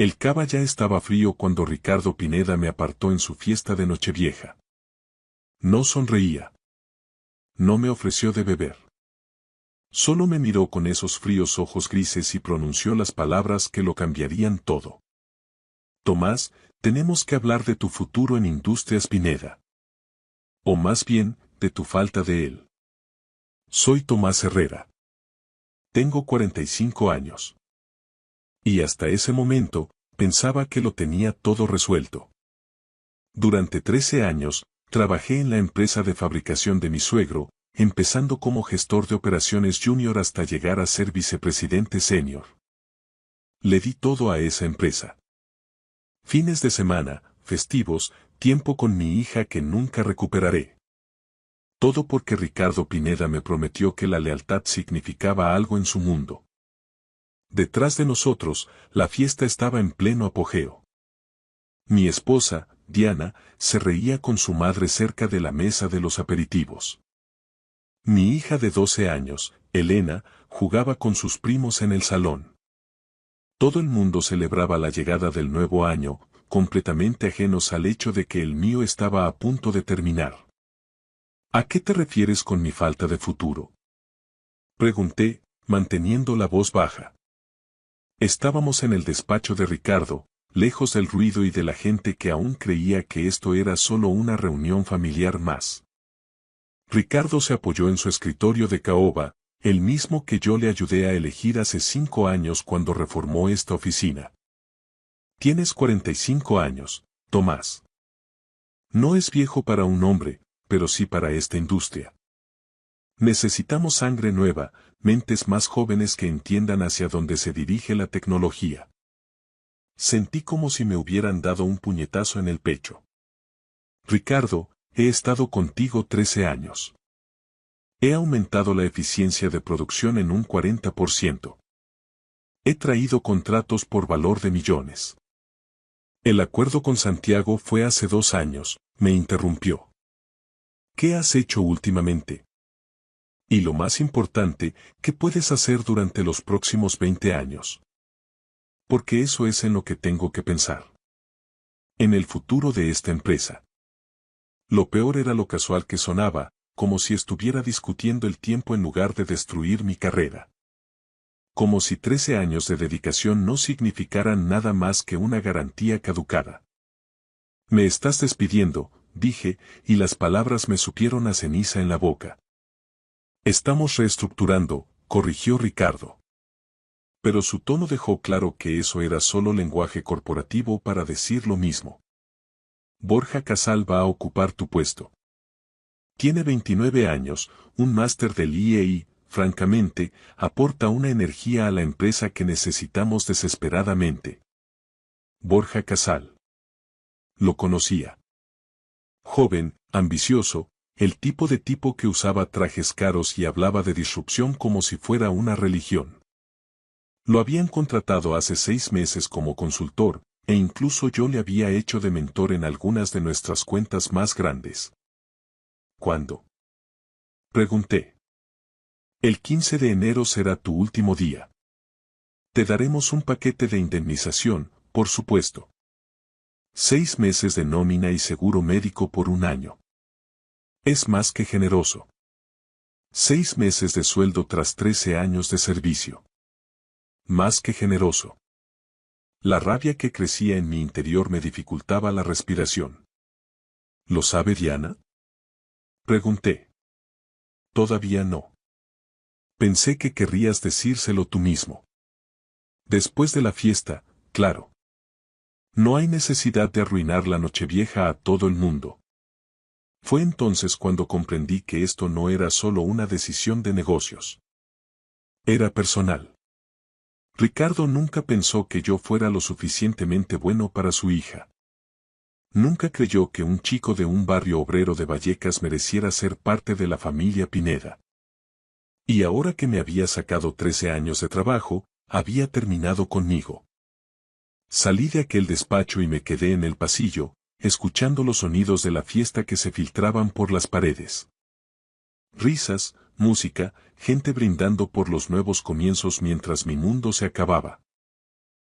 El cava ya estaba frío cuando Ricardo Pineda me apartó en su fiesta de Nochevieja. No sonreía. No me ofreció de beber. Solo me miró con esos fríos ojos grises y pronunció las palabras que lo cambiarían todo. Tomás, tenemos que hablar de tu futuro en Industrias Pineda. O más bien, de tu falta de él. Soy Tomás Herrera. Tengo 45 años. Y hasta ese momento, pensaba que lo tenía todo resuelto. Durante 13 años, trabajé en la empresa de fabricación de mi suegro, empezando como gestor de operaciones junior hasta llegar a ser vicepresidente senior. Le di todo a esa empresa. Fines de semana, festivos, tiempo con mi hija que nunca recuperaré. Todo porque Ricardo Pineda me prometió que la lealtad significaba algo en su mundo. Detrás de nosotros, la fiesta estaba en pleno apogeo. Mi esposa, Diana, se reía con su madre cerca de la mesa de los aperitivos. Mi hija de 12 años, Elena, jugaba con sus primos en el salón. Todo el mundo celebraba la llegada del nuevo año, completamente ajenos al hecho de que el mío estaba a punto de terminar. ¿A qué te refieres con mi falta de futuro?, pregunté, manteniendo la voz baja. Estábamos en el despacho de Ricardo, lejos del ruido y de la gente que aún creía que esto era solo una reunión familiar más. Ricardo se apoyó en su escritorio de caoba, el mismo que yo le ayudé a elegir hace 5 años cuando reformó esta oficina. Tienes 45 años, Tomás. No es viejo para un hombre, pero sí para esta industria. Necesitamos sangre nueva, mentes más jóvenes que entiendan hacia dónde se dirige la tecnología. Sentí como si me hubieran dado un puñetazo en el pecho. Ricardo, he estado contigo 13 años. He aumentado la eficiencia de producción en un 40%. He traído contratos por valor de millones. El acuerdo con Santiago fue hace 2 años, me interrumpió. ¿Qué has hecho últimamente? Y lo más importante, ¿qué puedes hacer durante los próximos 20 años? Porque eso es en lo que tengo que pensar. En el futuro de esta empresa. Lo peor era lo casual que sonaba, como si estuviera discutiendo el tiempo en lugar de destruir mi carrera. Como si 13 años de dedicación no significaran nada más que una garantía caducada. Me estás despidiendo, dije, y las palabras me supieron a ceniza en la boca. Estamos reestructurando, corrigió Ricardo. Pero su tono dejó claro que eso era solo lenguaje corporativo para decir lo mismo. Borja Casal va a ocupar tu puesto. Tiene 29 años, un máster del IEI, francamente, aporta una energía a la empresa que necesitamos desesperadamente. Borja Casal. Lo conocía. Joven, ambicioso, el tipo de tipo que usaba trajes caros y hablaba de disrupción como si fuera una religión. Lo habían contratado hace 6 meses como consultor, e incluso yo le había hecho de mentor en algunas de nuestras cuentas más grandes. ¿Cuándo?, pregunté. El 15 de enero será tu último día. Te daremos un paquete de indemnización, por supuesto. 6 meses de nómina y seguro médico por 1 año. Es más que generoso. 6 meses de sueldo tras 13 años de servicio. Más que generoso. La rabia que crecía en mi interior me dificultaba la respiración. ¿Lo sabe Diana?, pregunté. Todavía no. Pensé que querrías decírselo tú mismo. Después de la fiesta, claro. No hay necesidad de arruinar la Nochevieja a todo el mundo. Fue entonces cuando comprendí que esto no era solo una decisión de negocios. Era personal. Ricardo nunca pensó que yo fuera lo suficientemente bueno para su hija. Nunca creyó que un chico de un barrio obrero de Vallecas mereciera ser parte de la familia Pineda. Y ahora que me había sacado 13 años de trabajo, había terminado conmigo. Salí de aquel despacho y me quedé en el pasillo, escuchando los sonidos de la fiesta que se filtraban por las paredes. Risas, música, gente brindando por los nuevos comienzos mientras mi mundo se acababa.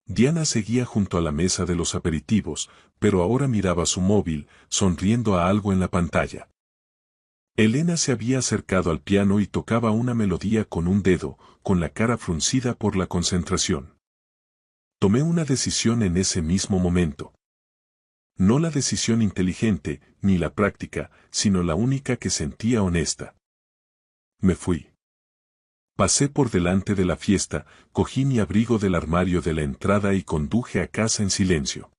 Diana seguía junto a la mesa de los aperitivos, pero ahora miraba su móvil, sonriendo a algo en la pantalla. Elena se había acercado al piano y tocaba una melodía con un dedo, con la cara fruncida por la concentración. Tomé una decisión en ese mismo momento. No la decisión inteligente, ni la práctica, sino la única que sentía honesta. Me fui. Pasé por delante de la fiesta, cogí mi abrigo del armario de la entrada y conduje a casa en silencio.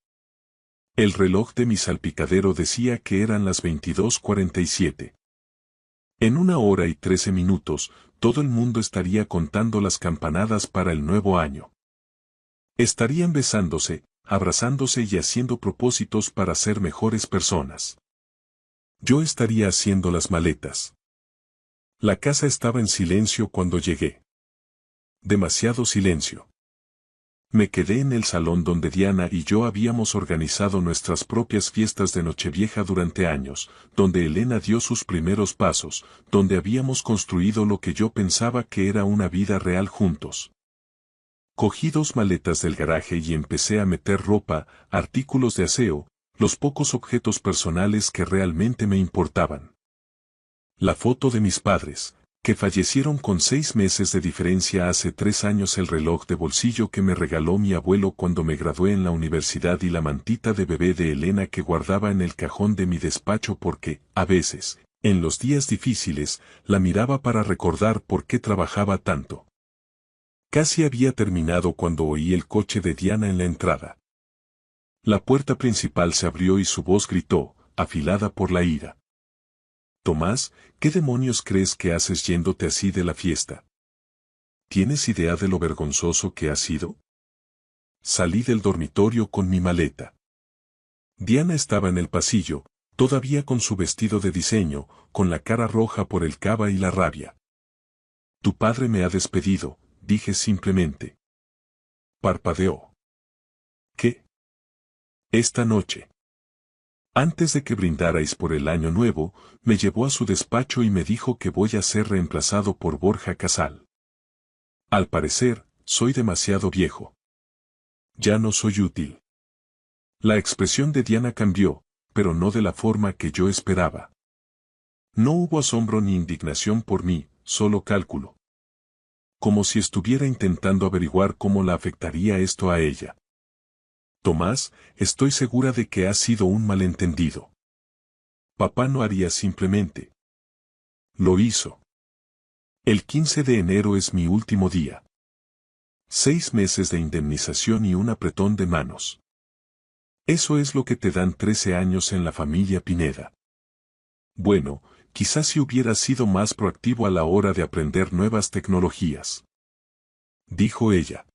El reloj de mi salpicadero decía que eran las 22:47. En 1 hora y 13 minutos, todo el mundo estaría contando las campanadas para el nuevo año. Estarían besándose, abrazándose y haciendo propósitos para ser mejores personas. Yo estaría haciendo las maletas. La casa estaba en silencio cuando llegué. Demasiado silencio. Me quedé en el salón donde Diana y yo habíamos organizado nuestras propias fiestas de Nochevieja durante años, donde Elena dio sus primeros pasos, donde habíamos construido lo que yo pensaba que era una vida real juntos. Cogí 2 maletas del garaje y empecé a meter ropa, artículos de aseo, los pocos objetos personales que realmente me importaban. La foto de mis padres, que fallecieron con 6 meses de diferencia hace 3 años, el reloj de bolsillo que me regaló mi abuelo cuando me gradué en la universidad y la mantita de bebé de Elena que guardaba en el cajón de mi despacho porque, a veces, en los días difíciles, la miraba para recordar por qué trabajaba tanto. Casi había terminado cuando oí el coche de Diana en la entrada. La puerta principal se abrió y su voz gritó, afilada por la ira. Tomás, ¿qué demonios crees que haces yéndote así de la fiesta? ¿Tienes idea de lo vergonzoso que ha sido? Salí del dormitorio con mi maleta. Diana estaba en el pasillo, todavía con su vestido de diseño, con la cara roja por el cava y la rabia. Tu padre me ha despedido, dije simplemente. Parpadeó. ¿Qué? Esta noche. Antes de que brindarais por el año nuevo, me llevó a su despacho y me dijo que voy a ser reemplazado por Borja Casal. Al parecer, soy demasiado viejo. Ya no soy útil. La expresión de Diana cambió, pero no de la forma que yo esperaba. No hubo asombro ni indignación por mí, solo cálculo. Como si estuviera intentando averiguar cómo la afectaría esto a ella. Tomás, estoy segura de que ha sido un malentendido. Papá no haría simplemente. Lo hizo. El 15 de enero es mi último día. 6 meses de indemnización y un apretón de manos. Eso es lo que te dan 13 años en la familia Pineda. Bueno, quizás si hubiera sido más proactivo a la hora de aprender nuevas tecnologías. Dijo ella.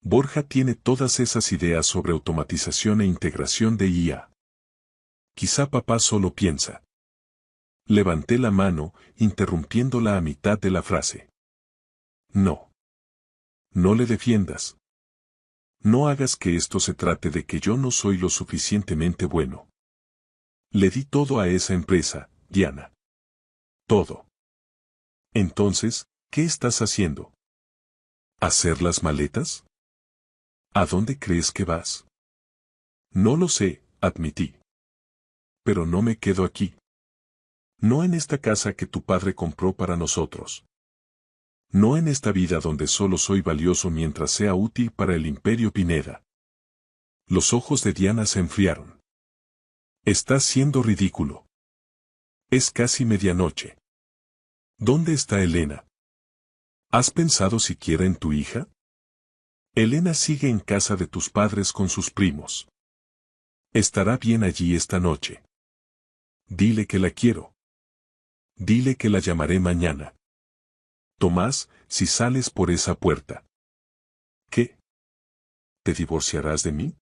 Borja tiene todas esas ideas sobre automatización e integración de IA. Quizá papá solo piensa. Levanté la mano, interrumpiéndola a mitad de la frase. No. No le defiendas. No hagas que esto se trate de que yo no soy lo suficientemente bueno. Le di todo a esa empresa, Diana. Todo. Entonces, ¿qué estás haciendo? ¿Hacer las maletas? ¿A dónde crees que vas? No lo sé, admití. Pero no me quedo aquí. No en esta casa que tu padre compró para nosotros. No en esta vida donde solo soy valioso mientras sea útil para el Imperio Pineda. Los ojos de Diana se enfriaron. Estás siendo ridículo. Es casi medianoche. ¿Dónde está Elena? ¿Has pensado siquiera en tu hija? Elena sigue en casa de tus padres con sus primos. Estará bien allí esta noche. Dile que la quiero. Dile que la llamaré mañana. Tomás, si sales por esa puerta. ¿Qué? ¿Te divorciarás de mí?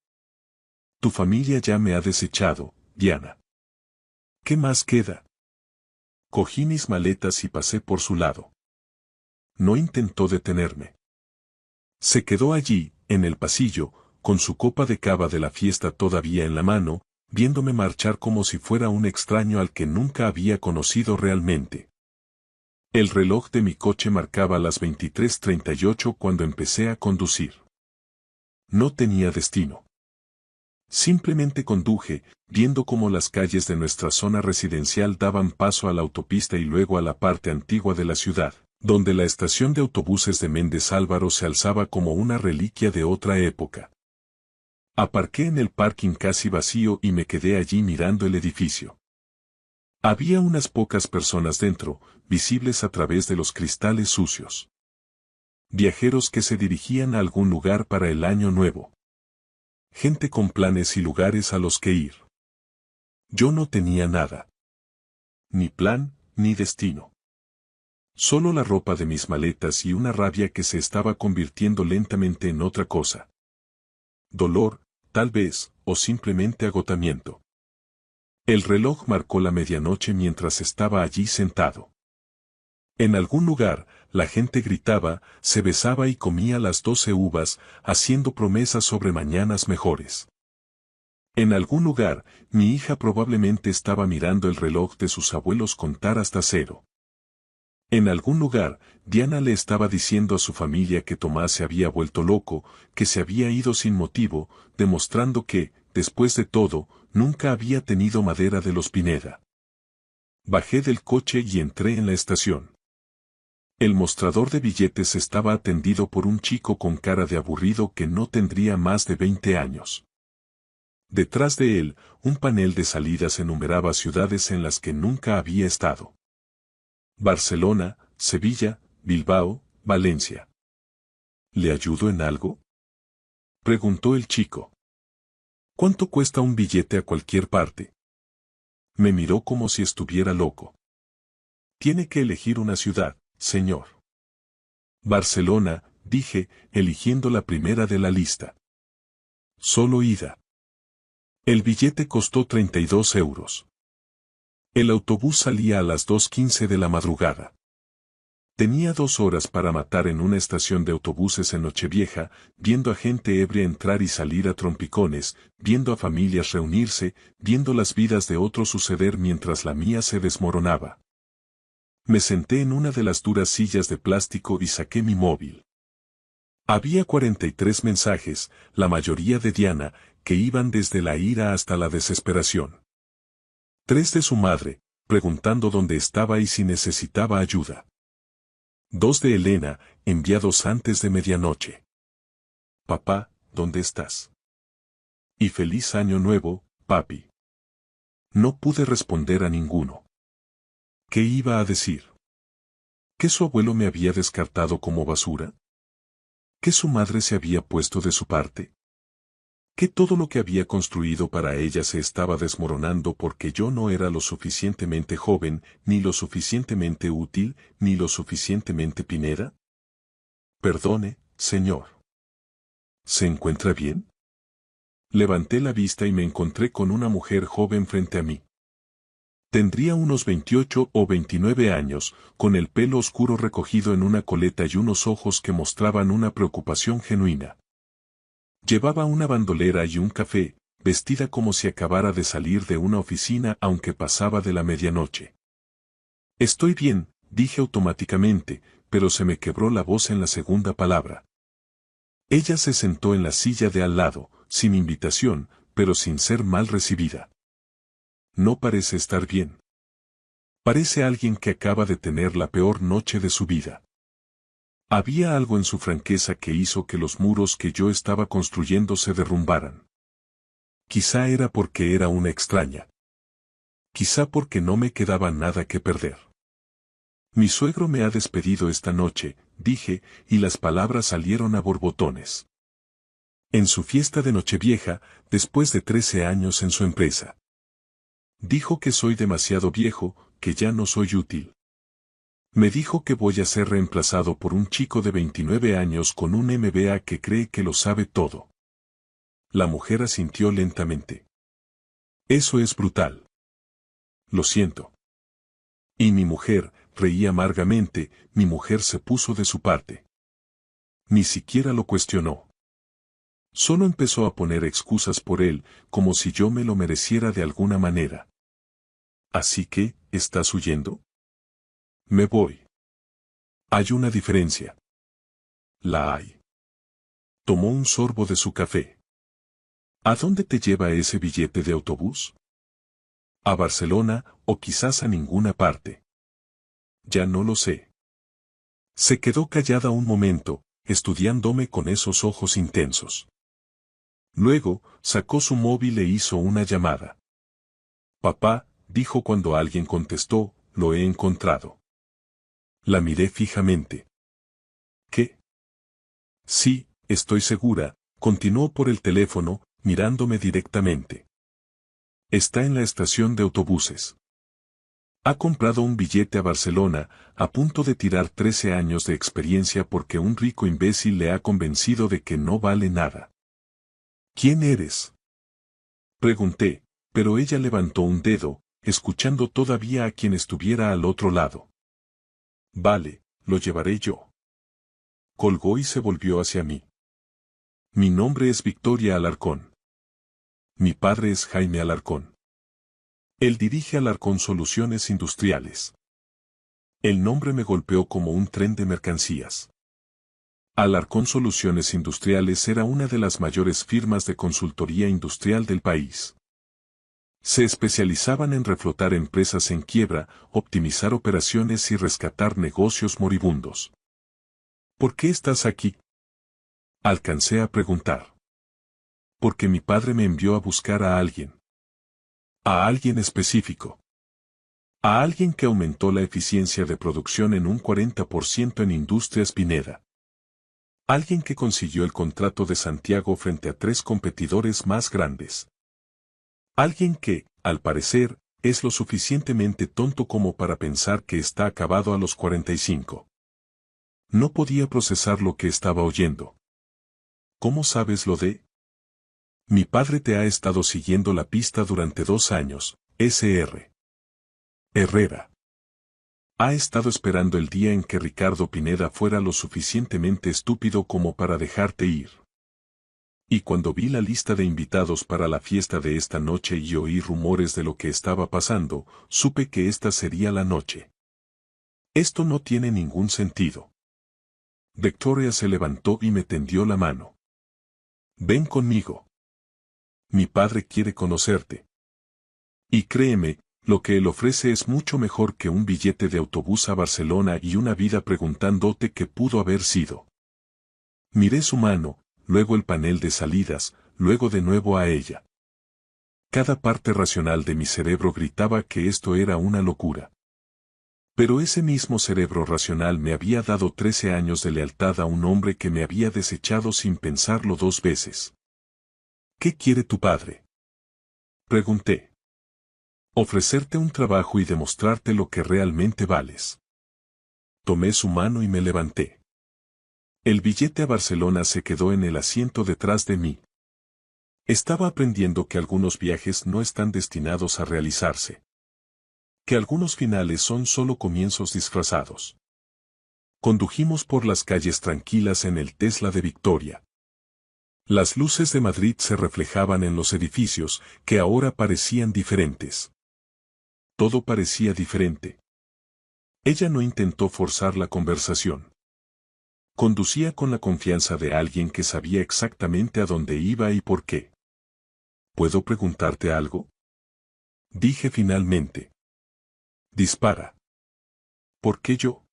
Tu familia ya me ha desechado, Diana. ¿Qué más queda? Cogí mis maletas y pasé por su lado. No intentó detenerme. Se quedó allí, en el pasillo, con su copa de cava de la fiesta todavía en la mano, viéndome marchar como si fuera un extraño al que nunca había conocido realmente. El reloj de mi coche marcaba las 23:38 cuando empecé a conducir. No tenía destino. Simplemente conduje, viendo cómo las calles de nuestra zona residencial daban paso a la autopista y luego a la parte antigua de la ciudad, donde la estación de autobuses de Méndez Álvaro se alzaba como una reliquia de otra época. Aparqué en el parking casi vacío y me quedé allí mirando el edificio. Había unas pocas personas dentro, visibles a través de los cristales sucios. Viajeros que se dirigían a algún lugar para el año nuevo. Gente con planes y lugares a los que ir. Yo no tenía nada. Ni plan, ni destino. Solo la ropa de mis maletas y una rabia que se estaba convirtiendo lentamente en otra cosa. Dolor, tal vez, o simplemente agotamiento. El reloj marcó la medianoche mientras estaba allí sentado. En algún lugar, la gente gritaba, se besaba y comía las 12 uvas, haciendo promesas sobre mañanas mejores. En algún lugar, mi hija probablemente estaba mirando el reloj de sus abuelos contar hasta 0. En algún lugar, Diana le estaba diciendo a su familia que Tomás se había vuelto loco, que se había ido sin motivo, demostrando que, después de todo, nunca había tenido madera de los Pineda. Bajé del coche y entré en la estación. El mostrador de billetes estaba atendido por un chico con cara de aburrido que no tendría más de 20 años. Detrás de él, un panel de salidas enumeraba ciudades en las que nunca había estado. Barcelona, Sevilla, Bilbao, Valencia. ¿Le ayudo en algo?, preguntó el chico. ¿Cuánto cuesta un billete a cualquier parte? Me miró como si estuviera loco. Tiene que elegir una ciudad, señor. Barcelona, dije, eligiendo la primera de la lista. Solo ida. El billete costó 32 euros. El autobús salía a las 2:15 de la madrugada. Tenía 2 horas para matar en una estación de autobuses en Nochevieja, viendo a gente ebria entrar y salir a trompicones, viendo a familias reunirse, viendo las vidas de otros suceder mientras la mía se desmoronaba. Me senté en una de las duras sillas de plástico y saqué mi móvil. Había 43 mensajes, la mayoría de Diana, que iban desde la ira hasta la desesperación. 3 de su madre, preguntando dónde estaba y si necesitaba ayuda. 2 de Elena, enviados antes de medianoche. Papá, ¿dónde estás? Y feliz año nuevo, papi. No pude responder a ninguno. ¿Qué iba a decir? ¿Que su abuelo me había descartado como basura? ¿Que su madre se había puesto de su parte? ¿Que todo lo que había construido para ella se estaba desmoronando porque yo no era lo suficientemente joven, ni lo suficientemente útil, ni lo suficientemente Pineda? Perdone, señor. ¿Se encuentra bien? Levanté la vista y me encontré con una mujer joven frente a mí. Tendría unos 28 o 29 años, con el pelo oscuro recogido en una coleta y unos ojos que mostraban una preocupación genuina. Llevaba una bandolera y un café, vestida como si acabara de salir de una oficina aunque pasaba de la medianoche. Estoy bien, dije automáticamente, pero se me quebró la voz en la segunda palabra. Ella se sentó en la silla de al lado, sin invitación, pero sin ser mal recibida. No parece estar bien. Parece alguien que acaba de tener la peor noche de su vida. Había algo en su franqueza que hizo que los muros que yo estaba construyendo se derrumbaran. Quizá era porque era una extraña. Quizá porque no me quedaba nada que perder. Mi suegro me ha despedido esta noche, dije, y las palabras salieron a borbotones. En su fiesta de Nochevieja, después de 13 años en su empresa. Dijo que soy demasiado viejo, que ya no soy útil. Me dijo que voy a ser reemplazado por un chico de 29 años con un MBA que cree que lo sabe todo. La mujer asintió lentamente. Eso es brutal. Lo siento. Y mi mujer, reía amargamente, mi mujer se puso de su parte. Ni siquiera lo cuestionó. Solo empezó a poner excusas por él, como si yo me lo mereciera de alguna manera. Así que, ¿estás huyendo? Me voy. Hay una diferencia. La hay. Tomó un sorbo de su café. ¿A dónde te lleva ese billete de autobús? ¿A Barcelona o quizás a ninguna parte? Ya no lo sé. Se quedó callada un momento, estudiándome con esos ojos intensos. Luego, sacó su móvil e hizo una llamada. Papá, dijo cuando alguien contestó, lo he encontrado. La miré fijamente. ¿Qué? Sí, estoy segura, continuó por el teléfono, mirándome directamente. Está en la estación de autobuses. Ha comprado un billete a Barcelona, a punto de tirar 13 años de experiencia porque un rico imbécil le ha convencido de que no vale nada. ¿Quién eres? Pregunté, pero ella levantó un dedo, escuchando todavía a quien estuviera al otro lado. Vale, lo llevaré yo. Colgó y se volvió hacia mí. Mi nombre es Victoria Alarcón. Mi padre es Jaime Alarcón. Él dirige Alarcón Soluciones Industriales. El nombre me golpeó como un tren de mercancías. Alarcón Soluciones Industriales era una de las mayores firmas de consultoría industrial del país. Se especializaban en reflotar empresas en quiebra, optimizar operaciones y rescatar negocios moribundos. ¿Por qué estás aquí? Alcancé a preguntar. Porque mi padre me envió a buscar a alguien. A alguien específico. A alguien que aumentó la eficiencia de producción en un 40% en Industrias Pineda. Alguien que consiguió el contrato de Santiago frente a 3 competidores más grandes. Alguien que, al parecer, es lo suficientemente tonto como para pensar que está acabado a los 45. No podía procesar lo que estaba oyendo. ¿Cómo sabes lo de? Mi padre te ha estado siguiendo la pista durante 2 años, Sr. Herrera. Ha estado esperando el día en que Ricardo Pineda fuera lo suficientemente estúpido como para dejarte ir. Y cuando vi la lista de invitados para la fiesta de esta noche y oí rumores de lo que estaba pasando, supe que esta sería la noche. Esto no tiene ningún sentido. Victoria se levantó y me tendió la mano. Ven conmigo. Mi padre quiere conocerte. Y créeme, lo que él ofrece es mucho mejor que un billete de autobús a Barcelona y una vida preguntándote qué pudo haber sido. Miré su mano, luego el panel de salidas, luego de nuevo a ella. Cada parte racional de mi cerebro gritaba que esto era una locura. Pero ese mismo cerebro racional me había dado 13 años de lealtad a un hombre que me había desechado sin pensarlo 2 veces. ¿Qué quiere tu padre? Pregunté. Ofrecerte un trabajo y demostrarte lo que realmente vales. Tomé su mano y me levanté. El billete a Barcelona se quedó en el asiento detrás de mí. Estaba aprendiendo que algunos viajes no están destinados a realizarse. Que algunos finales son solo comienzos disfrazados. Condujimos por las calles tranquilas en el Tesla de Victoria. Las luces de Madrid se reflejaban en los edificios, que ahora parecían diferentes. Todo parecía diferente. Ella no intentó forzar la conversación. Conducía con la confianza de alguien que sabía exactamente a dónde iba y por qué. ¿Puedo preguntarte algo? Dije finalmente. Dispara. ¿Por qué yo?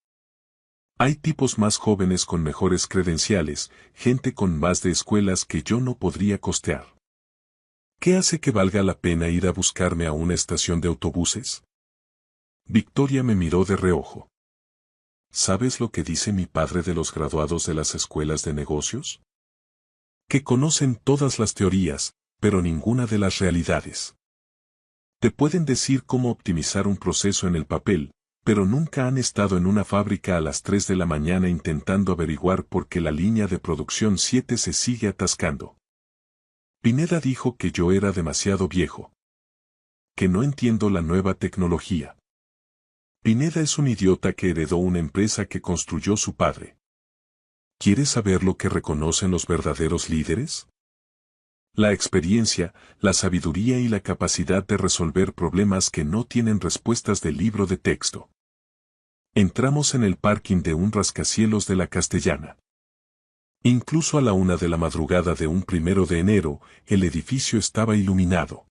Hay tipos más jóvenes con mejores credenciales, gente con más de escuelas que yo no podría costear. ¿Qué hace que valga la pena ir a buscarme a una estación de autobuses? Victoria me miró de reojo. ¿Sabes lo que dice mi padre de los graduados de las escuelas de negocios? Que conocen todas las teorías, pero ninguna de las realidades. Te pueden decir cómo optimizar un proceso en el papel, pero nunca han estado en una fábrica a las 3 de la mañana intentando averiguar por qué la línea de producción 7 se sigue atascando. Pineda dijo que yo era demasiado viejo. Que no entiendo la nueva tecnología. Pineda es un idiota que heredó una empresa que construyó su padre. ¿Quieres saber lo que reconocen los verdaderos líderes? La experiencia, la sabiduría y la capacidad de resolver problemas que no tienen respuestas del libro de texto. Entramos en el parking de un rascacielos de la Castellana. Incluso a la 1 de la madrugada de un 1 de enero, el edificio estaba iluminado.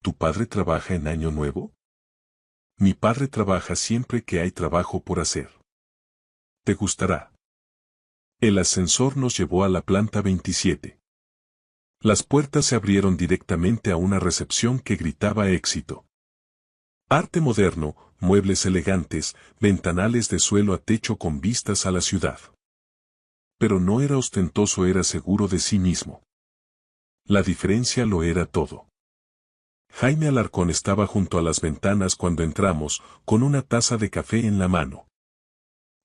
¿Tu padre trabaja en Año Nuevo? Mi padre trabaja siempre que hay trabajo por hacer. ¿Te gustará? El ascensor nos llevó a la planta 27. Las puertas se abrieron directamente a una recepción que gritaba éxito. Arte moderno, muebles elegantes, ventanales de suelo a techo con vistas a la ciudad. Pero no era ostentoso, era seguro de sí mismo. La diferencia lo era todo. Jaime Alarcón estaba junto a las ventanas cuando entramos, con una taza de café en la mano.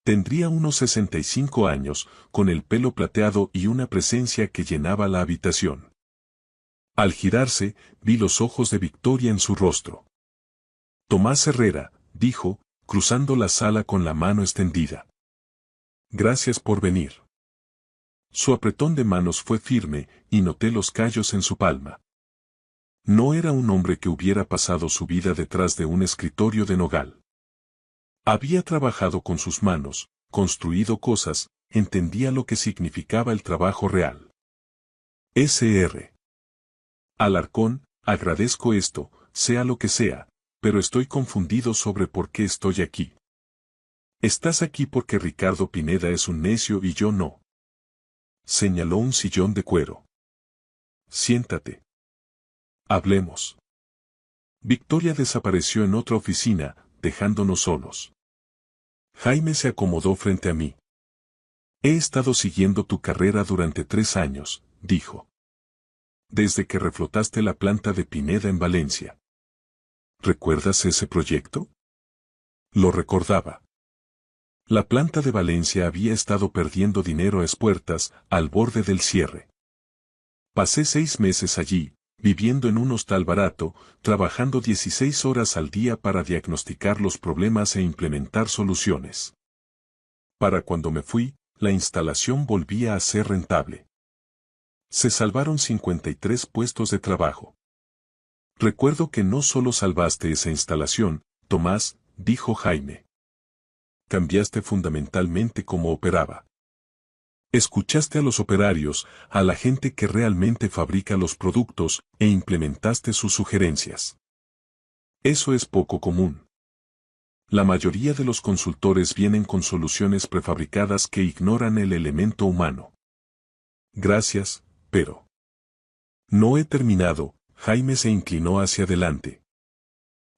Tendría unos 65 años, con el pelo plateado y una presencia que llenaba la habitación. Al girarse, vi los ojos de Victoria en su rostro. Tomás Herrera, dijo, cruzando la sala con la mano extendida. Gracias por venir. Su apretón de manos fue firme, y noté los callos en su palma. No era un hombre que hubiera pasado su vida detrás de un escritorio de nogal. Había trabajado con sus manos, construido cosas, entendía lo que significaba el trabajo real. Sr. Alarcón, agradezco esto, sea lo que sea, pero estoy confundido sobre por qué estoy aquí. Estás aquí porque Ricardo Pineda es un necio y yo no. Señaló un sillón de cuero. Siéntate. Hablemos. Victoria desapareció en otra oficina, dejándonos solos. Jaime se acomodó frente a mí. He estado siguiendo tu carrera durante 3 años, dijo. Desde que reflotaste la planta de Pineda en Valencia. ¿Recuerdas ese proyecto? Lo recordaba. La planta de Valencia había estado perdiendo dinero a espuertas, al borde del cierre. Pasé 6 meses allí, viviendo en un hostal barato, trabajando 16 horas al día para diagnosticar los problemas e implementar soluciones. Para cuando me fui, la instalación volvía a ser rentable. Se salvaron 53 puestos de trabajo. Recuerdo que no solo salvaste esa instalación, Tomás, dijo Jaime. Cambiaste fundamentalmente cómo operaba. Escuchaste a los operarios, a la gente que realmente fabrica los productos, e implementaste sus sugerencias. Eso es poco común. La mayoría de los consultores vienen con soluciones prefabricadas que ignoran el elemento humano. Gracias, pero... No he terminado, Jaime se inclinó hacia adelante.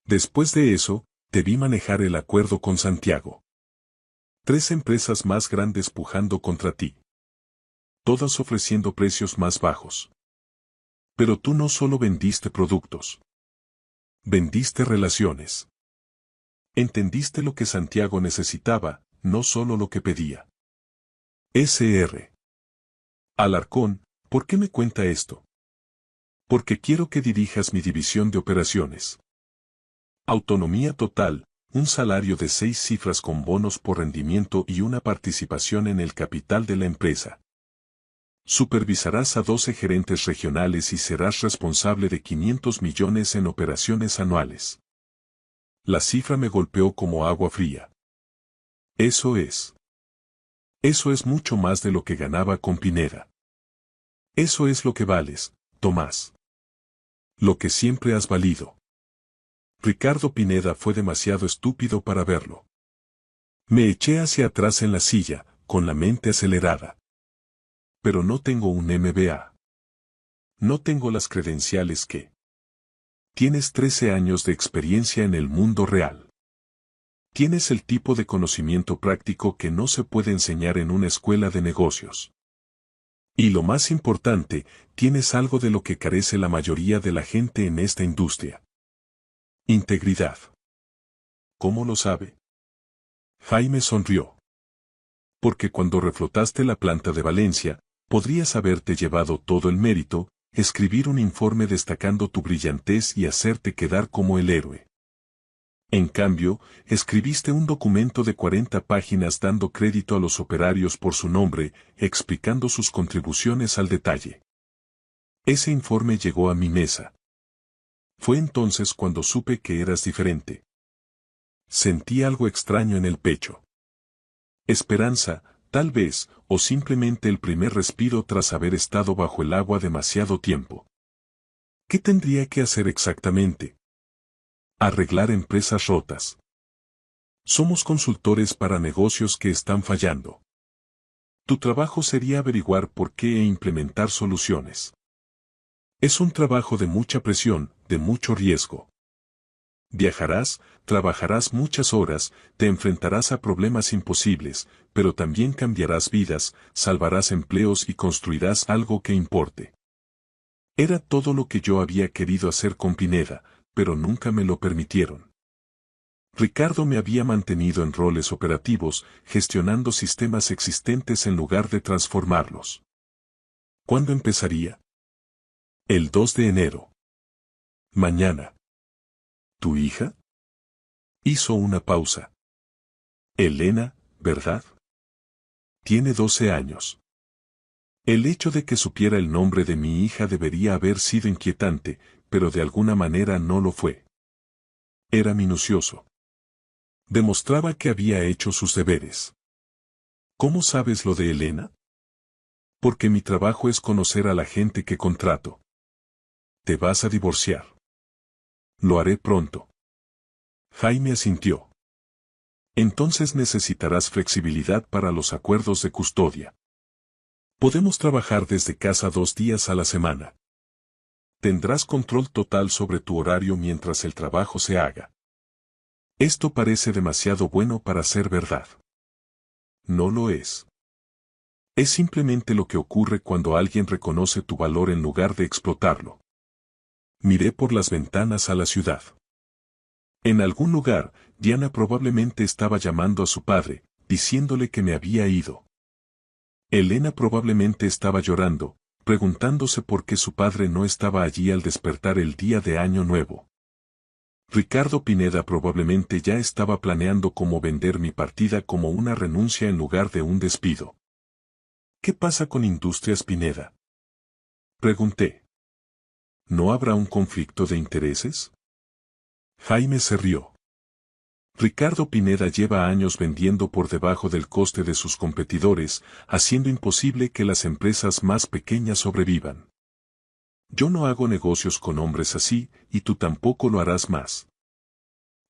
Después de eso, te vi manejar el acuerdo con Santiago. 3 empresas más grandes pujando contra ti. Todas ofreciendo precios más bajos. Pero tú no solo vendiste productos. Vendiste relaciones. Entendiste lo que Santiago necesitaba, no solo lo que pedía. Sr. Alarcón, ¿por qué me cuenta esto? Porque quiero que dirijas mi división de operaciones. Autonomía total, un salario de 6 cifras con bonos por rendimiento y una participación en el capital de la empresa. Supervisarás a 12 gerentes regionales y serás responsable de 500 millones en operaciones anuales. La cifra me golpeó como agua fría. Eso es mucho más de lo que ganaba con Pineda. Eso es lo que vales, Tomás. Lo que siempre has valido. Ricardo Pineda fue demasiado estúpido para verlo. Me eché hacia atrás en la silla, con la mente acelerada. Pero no tengo un MBA. No tengo las credenciales que... Tienes 13 años de experiencia en el mundo real. Tienes el tipo de conocimiento práctico que no se puede enseñar en una escuela de negocios. Y lo más importante, tienes algo de lo que carece la mayoría de la gente en esta industria. Integridad. ¿Cómo lo sabe? Jaime sonrió. Porque cuando reflotaste la planta de Valencia, podrías haberte llevado todo el mérito, escribir un informe destacando tu brillantez y hacerte quedar como el héroe. En cambio, escribiste un documento de 40 páginas dando crédito a los operarios por su nombre, explicando sus contribuciones al detalle. Ese informe llegó a mi mesa. Fue entonces cuando supe que eras diferente. Sentí algo extraño en el pecho. Esperanza, tal vez, o simplemente el primer respiro tras haber estado bajo el agua demasiado tiempo. ¿Qué tendría que hacer exactamente? Arreglar empresas rotas. Somos consultores para negocios que están fallando. Tu trabajo sería averiguar por qué e implementar soluciones. Es un trabajo de mucha presión, de mucho riesgo. Viajarás, trabajarás muchas horas, te enfrentarás a problemas imposibles, pero también cambiarás vidas, salvarás empleos y construirás algo que importe. Era todo lo que yo había querido hacer con Pineda, pero nunca me lo permitieron. Ricardo me había mantenido en roles operativos, gestionando sistemas existentes en lugar de transformarlos. ¿Cuándo empezaría? El 2 de enero. Mañana. ¿Tu hija? Hizo una pausa. Elena, ¿verdad? Tiene 12 años. El hecho de que supiera el nombre de mi hija debería haber sido inquietante, pero de alguna manera no lo fue. Era minucioso. Demostraba que había hecho sus deberes. ¿Cómo sabes lo de Elena? Porque mi trabajo es conocer a la gente que contrato. Te vas a divorciar. Lo haré pronto. Jaime asintió. Entonces necesitarás flexibilidad para los acuerdos de custodia. Podemos trabajar desde casa 2 días a la semana. Tendrás control total sobre tu horario mientras el trabajo se haga. Esto parece demasiado bueno para ser verdad. No lo es. Es simplemente lo que ocurre cuando alguien reconoce tu valor en lugar de explotarlo. Miré por las ventanas a la ciudad. En algún lugar, Diana probablemente estaba llamando a su padre, diciéndole que me había ido. Elena probablemente estaba llorando, preguntándose por qué su padre no estaba allí al despertar el día de Año Nuevo. Ricardo Pineda probablemente ya estaba planeando cómo vender mi partida como una renuncia en lugar de un despido. ¿Qué pasa con Industrias Pineda? Pregunté. ¿No habrá un conflicto de intereses? Jaime se rió. Ricardo Pineda lleva años vendiendo por debajo del coste de sus competidores, haciendo imposible que las empresas más pequeñas sobrevivan. Yo no hago negocios con hombres así, y tú tampoco lo harás más.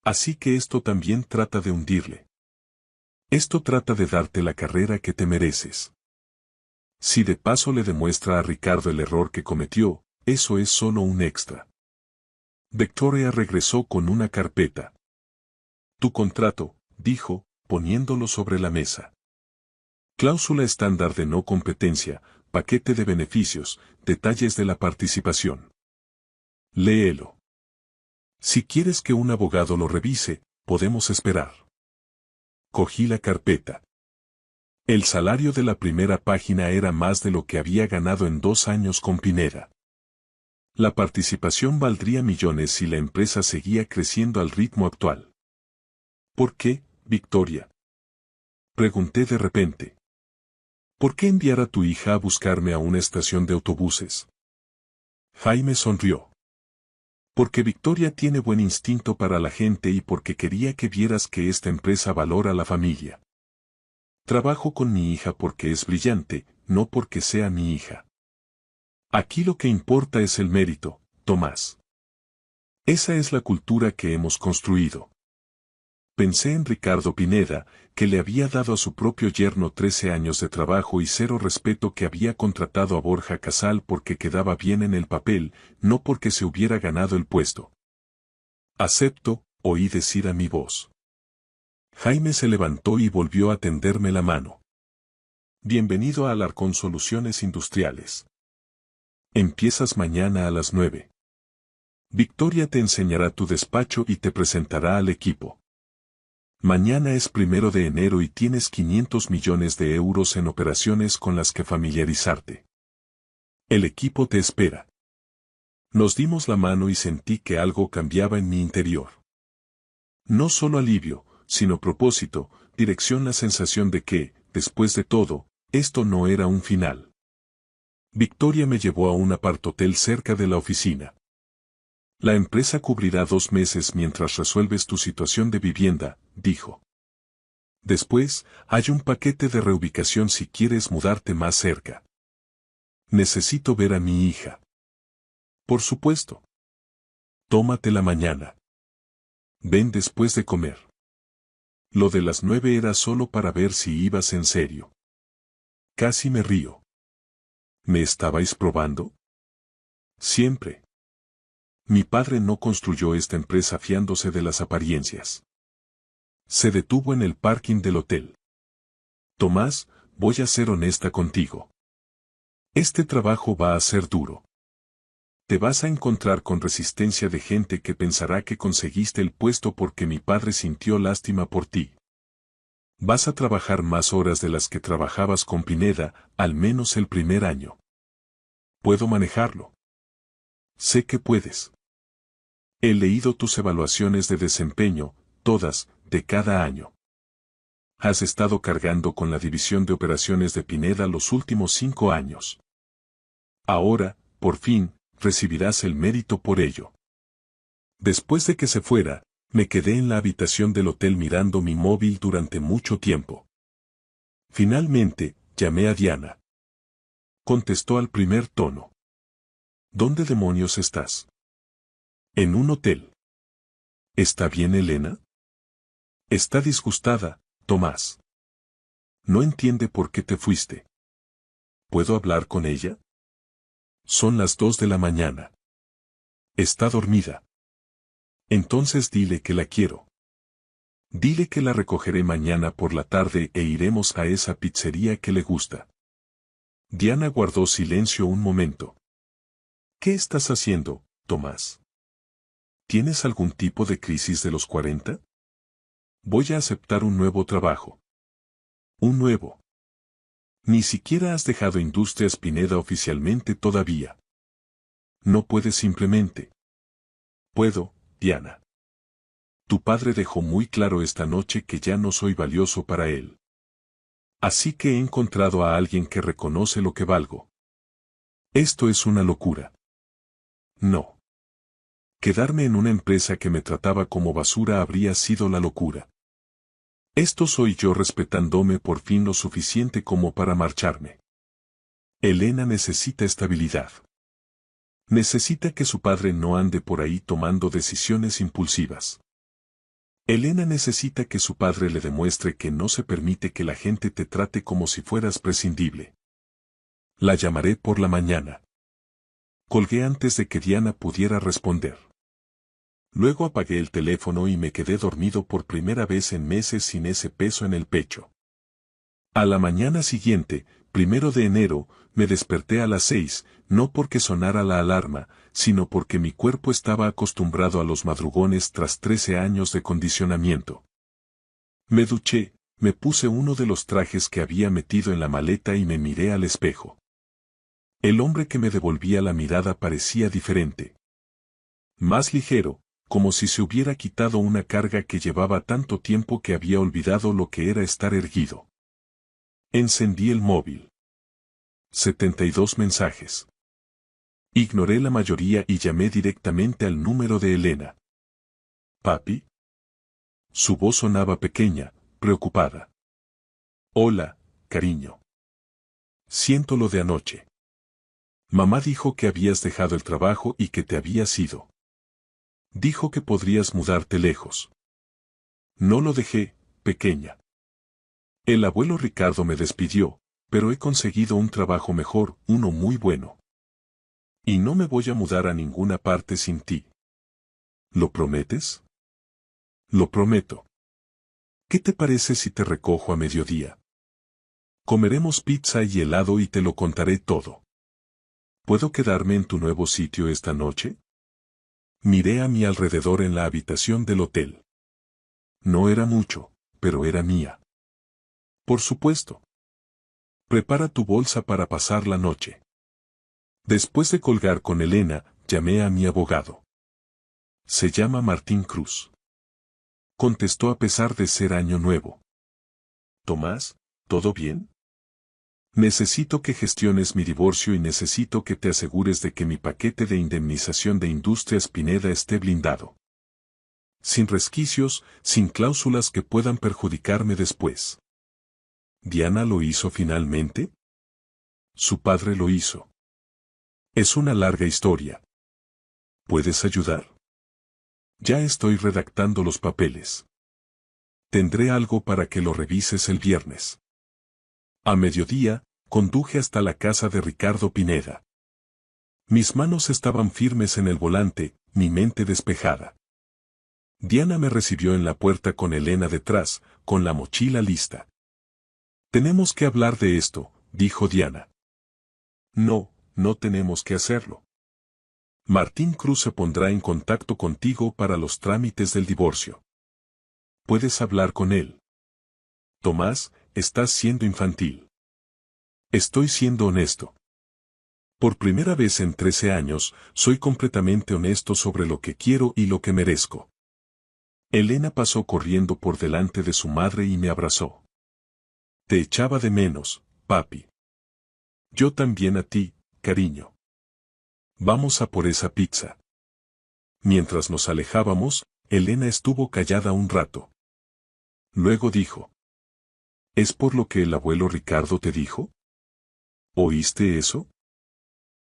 Así que esto también trata de hundirle. Esto trata de darte la carrera que te mereces. Si de paso le demuestra a Ricardo el error que cometió, eso es solo un extra. Victoria regresó con una carpeta. Tu contrato, dijo, poniéndolo sobre la mesa. Cláusula estándar de no competencia, paquete de beneficios, detalles de la participación. Léelo. Si quieres que un abogado lo revise, podemos esperar. Cogí la carpeta. El salario de la primera página era más de lo que había ganado en 2 años con Pineda. La participación valdría millones si la empresa seguía creciendo al ritmo actual. ¿Por qué, Victoria? Pregunté de repente. ¿Por qué enviar a tu hija a buscarme a una estación de autobuses? Jaime sonrió. Porque Victoria tiene buen instinto para la gente y porque quería que vieras que esta empresa valora la familia. Trabajo con mi hija porque es brillante, no porque sea mi hija. Aquí lo que importa es el mérito, Tomás. Esa es la cultura que hemos construido. Pensé en Ricardo Pineda, que le había dado a su propio yerno 13 años de trabajo y 0 respeto, que había contratado a Borja Casal porque quedaba bien en el papel, no porque se hubiera ganado el puesto. Acepto, oí decir a mi voz. Jaime se levantó y volvió a tenderme la mano. Bienvenido a Alarcón Soluciones Industriales. Empiezas mañana a las 9. Victoria te enseñará tu despacho y te presentará al equipo. Mañana es 1 de enero y tienes 500 millones de euros en operaciones con las que familiarizarte. El equipo te espera. Nos dimos la mano y sentí que algo cambiaba en mi interior. No solo alivio, sino propósito, dirección, la sensación de que, después de todo, esto no era un final. Victoria me llevó a un apartotel cerca de la oficina. La empresa cubrirá 2 meses mientras resuelves tu situación de vivienda, dijo. Después, hay un paquete de reubicación si quieres mudarte más cerca. Necesito ver a mi hija. Por supuesto. Tómate la mañana. Ven después de comer. Lo de las 9 era solo para ver si ibas en serio. Casi me río. ¿Me estabais probando? Siempre. Mi padre no construyó esta empresa fiándose de las apariencias. Se detuvo en el parking del hotel. Tomás, voy a ser honesta contigo. Este trabajo va a ser duro. Te vas a encontrar con resistencia de gente que pensará que conseguiste el puesto porque mi padre sintió lástima por ti. Vas a trabajar más horas de las que trabajabas con Pineda, al menos el primer año. Puedo manejarlo. Sé que puedes. He leído tus evaluaciones de desempeño, todas, de cada año. Has estado cargando con la división de operaciones de Pineda los últimos 5 años. Ahora, por fin, recibirás el mérito por ello. Después de que se fuera, me quedé en la habitación del hotel mirando mi móvil durante mucho tiempo. Finalmente, llamé a Diana. Contestó al primer tono. ¿Dónde demonios estás? En un hotel. ¿Está bien, Elena? Está disgustada, Tomás. No entiende por qué te fuiste. ¿Puedo hablar con ella? Son las 2 de la mañana. Está dormida. Entonces dile que la quiero. Dile que la recogeré mañana por la tarde e iremos a esa pizzería que le gusta. Diana guardó silencio un momento. ¿Qué estás haciendo, Tomás? ¿Tienes algún tipo de crisis de los 40? Voy a aceptar un nuevo trabajo. Un nuevo. Ni siquiera has dejado Industrias Pineda oficialmente todavía. No puedes simplemente. Puedo, Diana. Tu padre dejó muy claro esta noche que ya no soy valioso para él. Así que he encontrado a alguien que reconoce lo que valgo. Esto es una locura. No. Quedarme en una empresa que me trataba como basura habría sido la locura. Esto soy yo respetándome por fin lo suficiente como para marcharme. Elena necesita estabilidad. Necesita que su padre no ande por ahí tomando decisiones impulsivas. Elena necesita que su padre le demuestre que no se permite que la gente te trate como si fueras prescindible. La llamaré por la mañana. Colgué antes de que Diana pudiera responder. Luego apagué el teléfono y me quedé dormido por primera vez en meses sin ese peso en el pecho. A la mañana siguiente, 1 de enero, me desperté a las 6, no porque sonara la alarma, sino porque mi cuerpo estaba acostumbrado a los madrugones tras 13 años de condicionamiento. Me duché, me puse uno de los trajes que había metido en la maleta y me miré al espejo. El hombre que me devolvía la mirada parecía diferente. Más ligero, como si se hubiera quitado una carga que llevaba tanto tiempo que había olvidado lo que era estar erguido. Encendí el móvil. 72 mensajes. Ignoré la mayoría y llamé directamente al número de Elena. ¿Papi? Su voz sonaba pequeña, preocupada. Hola, cariño. Siento lo de anoche. Mamá dijo que habías dejado el trabajo y que te habías ido. Dijo que podrías mudarte lejos. No lo dejé, pequeña. El abuelo Ricardo me despidió, pero he conseguido un trabajo mejor, uno muy bueno. Y no me voy a mudar a ninguna parte sin ti. ¿Lo prometes? Lo prometo. ¿Qué te parece si te recojo a mediodía? Comeremos pizza y helado y te lo contaré todo. ¿Puedo quedarme en tu nuevo sitio esta noche? Miré a mi alrededor en la habitación del hotel. No era mucho, pero era mía. Por supuesto. Prepara tu bolsa para pasar la noche. Después de colgar con Elena, llamé a mi abogado. Se llama Martín Cruz. Contestó a pesar de ser año nuevo. Tomás, ¿todo bien? Necesito que gestiones mi divorcio y necesito que te asegures de que mi paquete de indemnización de Industrias Pineda esté blindado. Sin resquicios, sin cláusulas que puedan perjudicarme después. ¿Diana lo hizo finalmente? Su padre lo hizo. Es una larga historia. ¿Puedes ayudar? Ya estoy redactando los papeles. Tendré algo para que lo revises el viernes. A mediodía, conduje hasta la casa de Ricardo Pineda. Mis manos estaban firmes en el volante, mi mente despejada. Diana me recibió en la puerta con Elena detrás, con la mochila lista. Tenemos que hablar de esto, dijo Diana. No, no tenemos que hacerlo. Martín Cruz se pondrá en contacto contigo para los trámites del divorcio. Puedes hablar con él. Tomás, estás siendo infantil. Estoy siendo honesto. Por primera vez en 13 años, soy completamente honesto sobre lo que quiero y lo que merezco. Elena pasó corriendo por delante de su madre y me abrazó. Te echaba de menos, papi. Yo también a ti, cariño. Vamos a por esa pizza. Mientras nos alejábamos, Elena estuvo callada un rato. Luego dijo. ¿Es por lo que el abuelo Ricardo te dijo? ¿Oíste eso?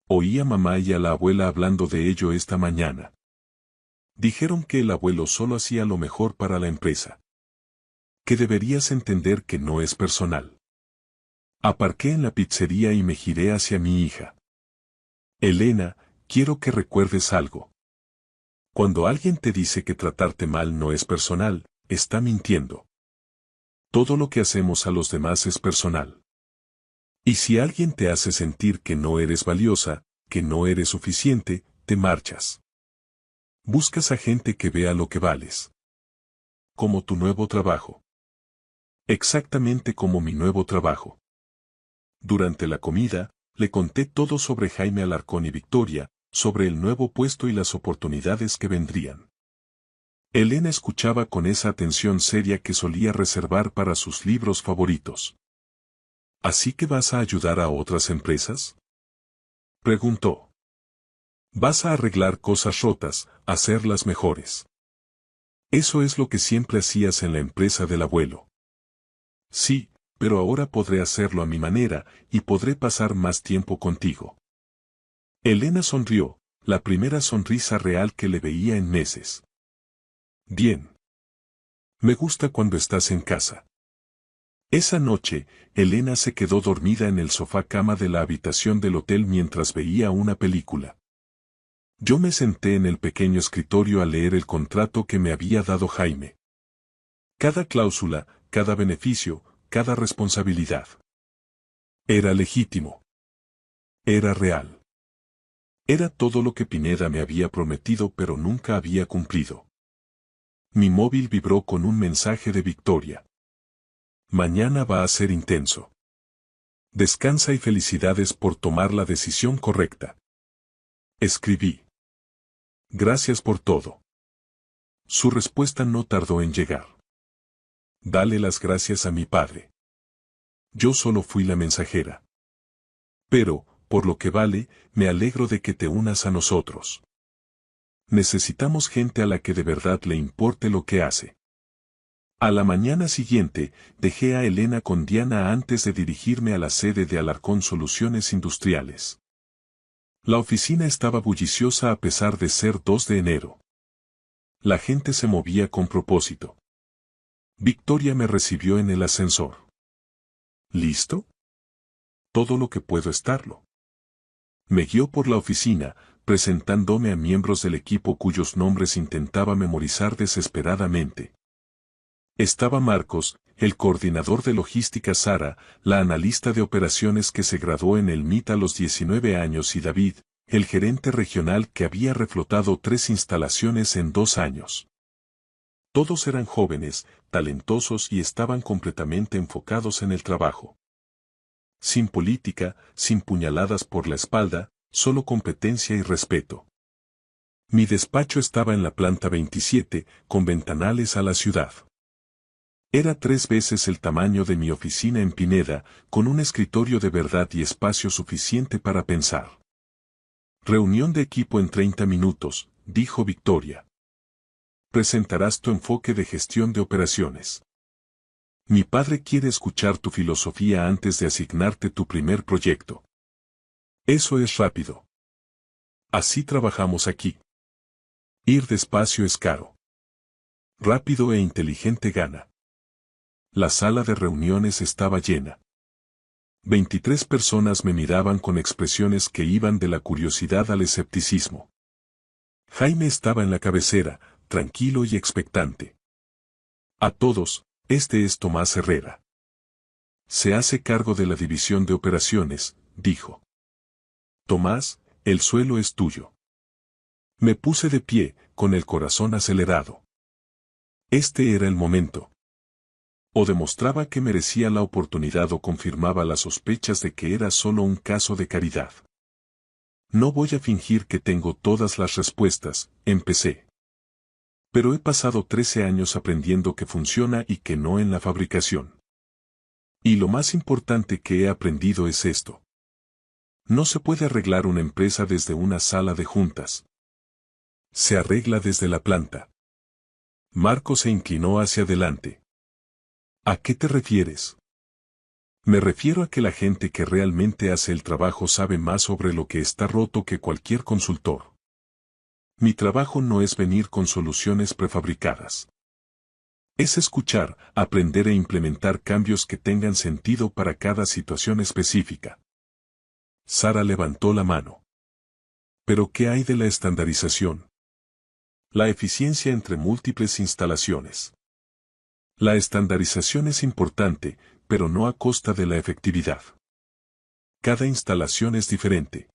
Oí a mamá y a la abuela hablando de ello esta mañana. Dijeron que el abuelo solo hacía lo mejor para la empresa. Que deberías entender que no es personal. Aparqué en la pizzería y me giré hacia mi hija. Elena, quiero que recuerdes algo. Cuando alguien te dice que tratarte mal no es personal, está mintiendo. Todo lo que hacemos a los demás es personal. Y si alguien te hace sentir que no eres valiosa, que no eres suficiente, te marchas. Buscas a gente que vea lo que vales. Como tu nuevo trabajo. Exactamente como mi nuevo trabajo. Durante la comida, le conté todo sobre Jaime Alarcón y Victoria, sobre el nuevo puesto y las oportunidades que vendrían. Elena escuchaba con esa atención seria que solía reservar para sus libros favoritos. ¿Así que vas a ayudar a otras empresas? Preguntó. Vas a arreglar cosas rotas, hacerlas mejores. Eso es lo que siempre hacías en la empresa del abuelo. Sí, pero ahora podré hacerlo a mi manera, y podré pasar más tiempo contigo. Elena sonrió, la primera sonrisa real que le veía en meses. Bien. Me gusta cuando estás en casa. Esa noche, Elena se quedó dormida en el sofá-cama de la habitación del hotel mientras veía una película. Yo me senté en el pequeño escritorio a leer el contrato que me había dado Jaime. Cada cláusula, cada beneficio, cada responsabilidad. Era legítimo. Era real. Era todo lo que Pineda me había prometido pero nunca había cumplido. Mi móvil vibró con un mensaje de Victoria. Mañana va a ser intenso. Descansa y felicidades por tomar la decisión correcta. Escribí. Gracias por todo. Su respuesta no tardó en llegar. Dale las gracias a mi padre. Yo solo fui la mensajera. Pero, por lo que vale, me alegro de que te unas a nosotros. Necesitamos gente a la que de verdad le importe lo que hace. A la mañana siguiente, dejé a Elena con Diana antes de dirigirme a la sede de Alarcón Soluciones Industriales. La oficina estaba bulliciosa a pesar de ser 2 de enero. La gente se movía con propósito. Victoria me recibió en el ascensor. ¿Listo? Todo lo que puedo estarlo. Me guió por la oficina, presentándome a miembros del equipo cuyos nombres intentaba memorizar desesperadamente. Estaba Marcos, el coordinador de logística Sara, la analista de operaciones que se graduó en el MIT a los 19 años y David, el gerente regional que había reflotado 3 instalaciones en 2 años. Todos eran jóvenes, talentosos y estaban completamente enfocados en el trabajo. Sin política, sin puñaladas por la espalda, solo competencia y respeto. Mi despacho estaba en la planta 27, con ventanales a la ciudad. Era 3 veces el tamaño de mi oficina en Pineda, con un escritorio de verdad y espacio suficiente para pensar. Reunión de equipo en 30 minutos, dijo Victoria. presentarás tu enfoque de gestión de operaciones. Mi padre quiere escuchar tu filosofía antes de asignarte tu primer proyecto. Eso es rápido. Así trabajamos aquí. Ir despacio es caro. Rápido e inteligente gana. La sala de reuniones estaba llena. 23 personas me miraban con expresiones que iban de la curiosidad al escepticismo. Jaime estaba en la cabecera, tranquilo y expectante. A todos, este es Tomás Herrera. Se hace cargo de la división de operaciones, dijo. Tomás, el suelo es tuyo. Me puse de pie, con el corazón acelerado. Este era el momento. O demostraba que merecía la oportunidad o confirmaba las sospechas de que era solo un caso de caridad. No voy a fingir que tengo todas las respuestas, empecé. Pero he pasado 13 años aprendiendo que funciona y que no en la fabricación. Y lo más importante que he aprendido es esto. No se puede arreglar una empresa desde una sala de juntas. Se arregla desde la planta. Marco se inclinó hacia adelante. ¿A qué te refieres? Me refiero a que la gente que realmente hace el trabajo sabe más sobre lo que está roto que cualquier consultor. Mi trabajo no es venir con soluciones prefabricadas. Es escuchar, aprender e implementar cambios que tengan sentido para cada situación específica. Sara levantó la mano. ¿Pero qué hay de la estandarización? La eficiencia entre múltiples instalaciones. La estandarización es importante, pero no a costa de la efectividad. Cada instalación es diferente.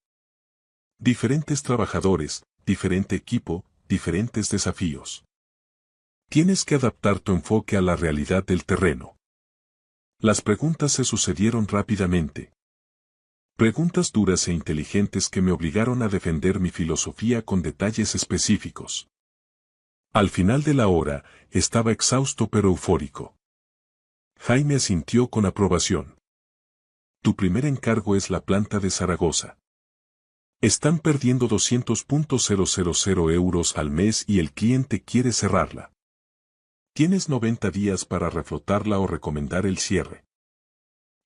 Diferentes trabajadores, diferente equipo, diferentes desafíos. Tienes que adaptar tu enfoque a la realidad del terreno. Las preguntas se sucedieron rápidamente. Preguntas duras e inteligentes que me obligaron a defender mi filosofía con detalles específicos. Al final de la hora, estaba exhausto pero eufórico. Jaime asintió con aprobación. Tu primer encargo es la planta de Zaragoza. Están perdiendo 200.000 euros al mes y el cliente quiere cerrarla. Tienes 90 días para reflotarla o recomendar el cierre.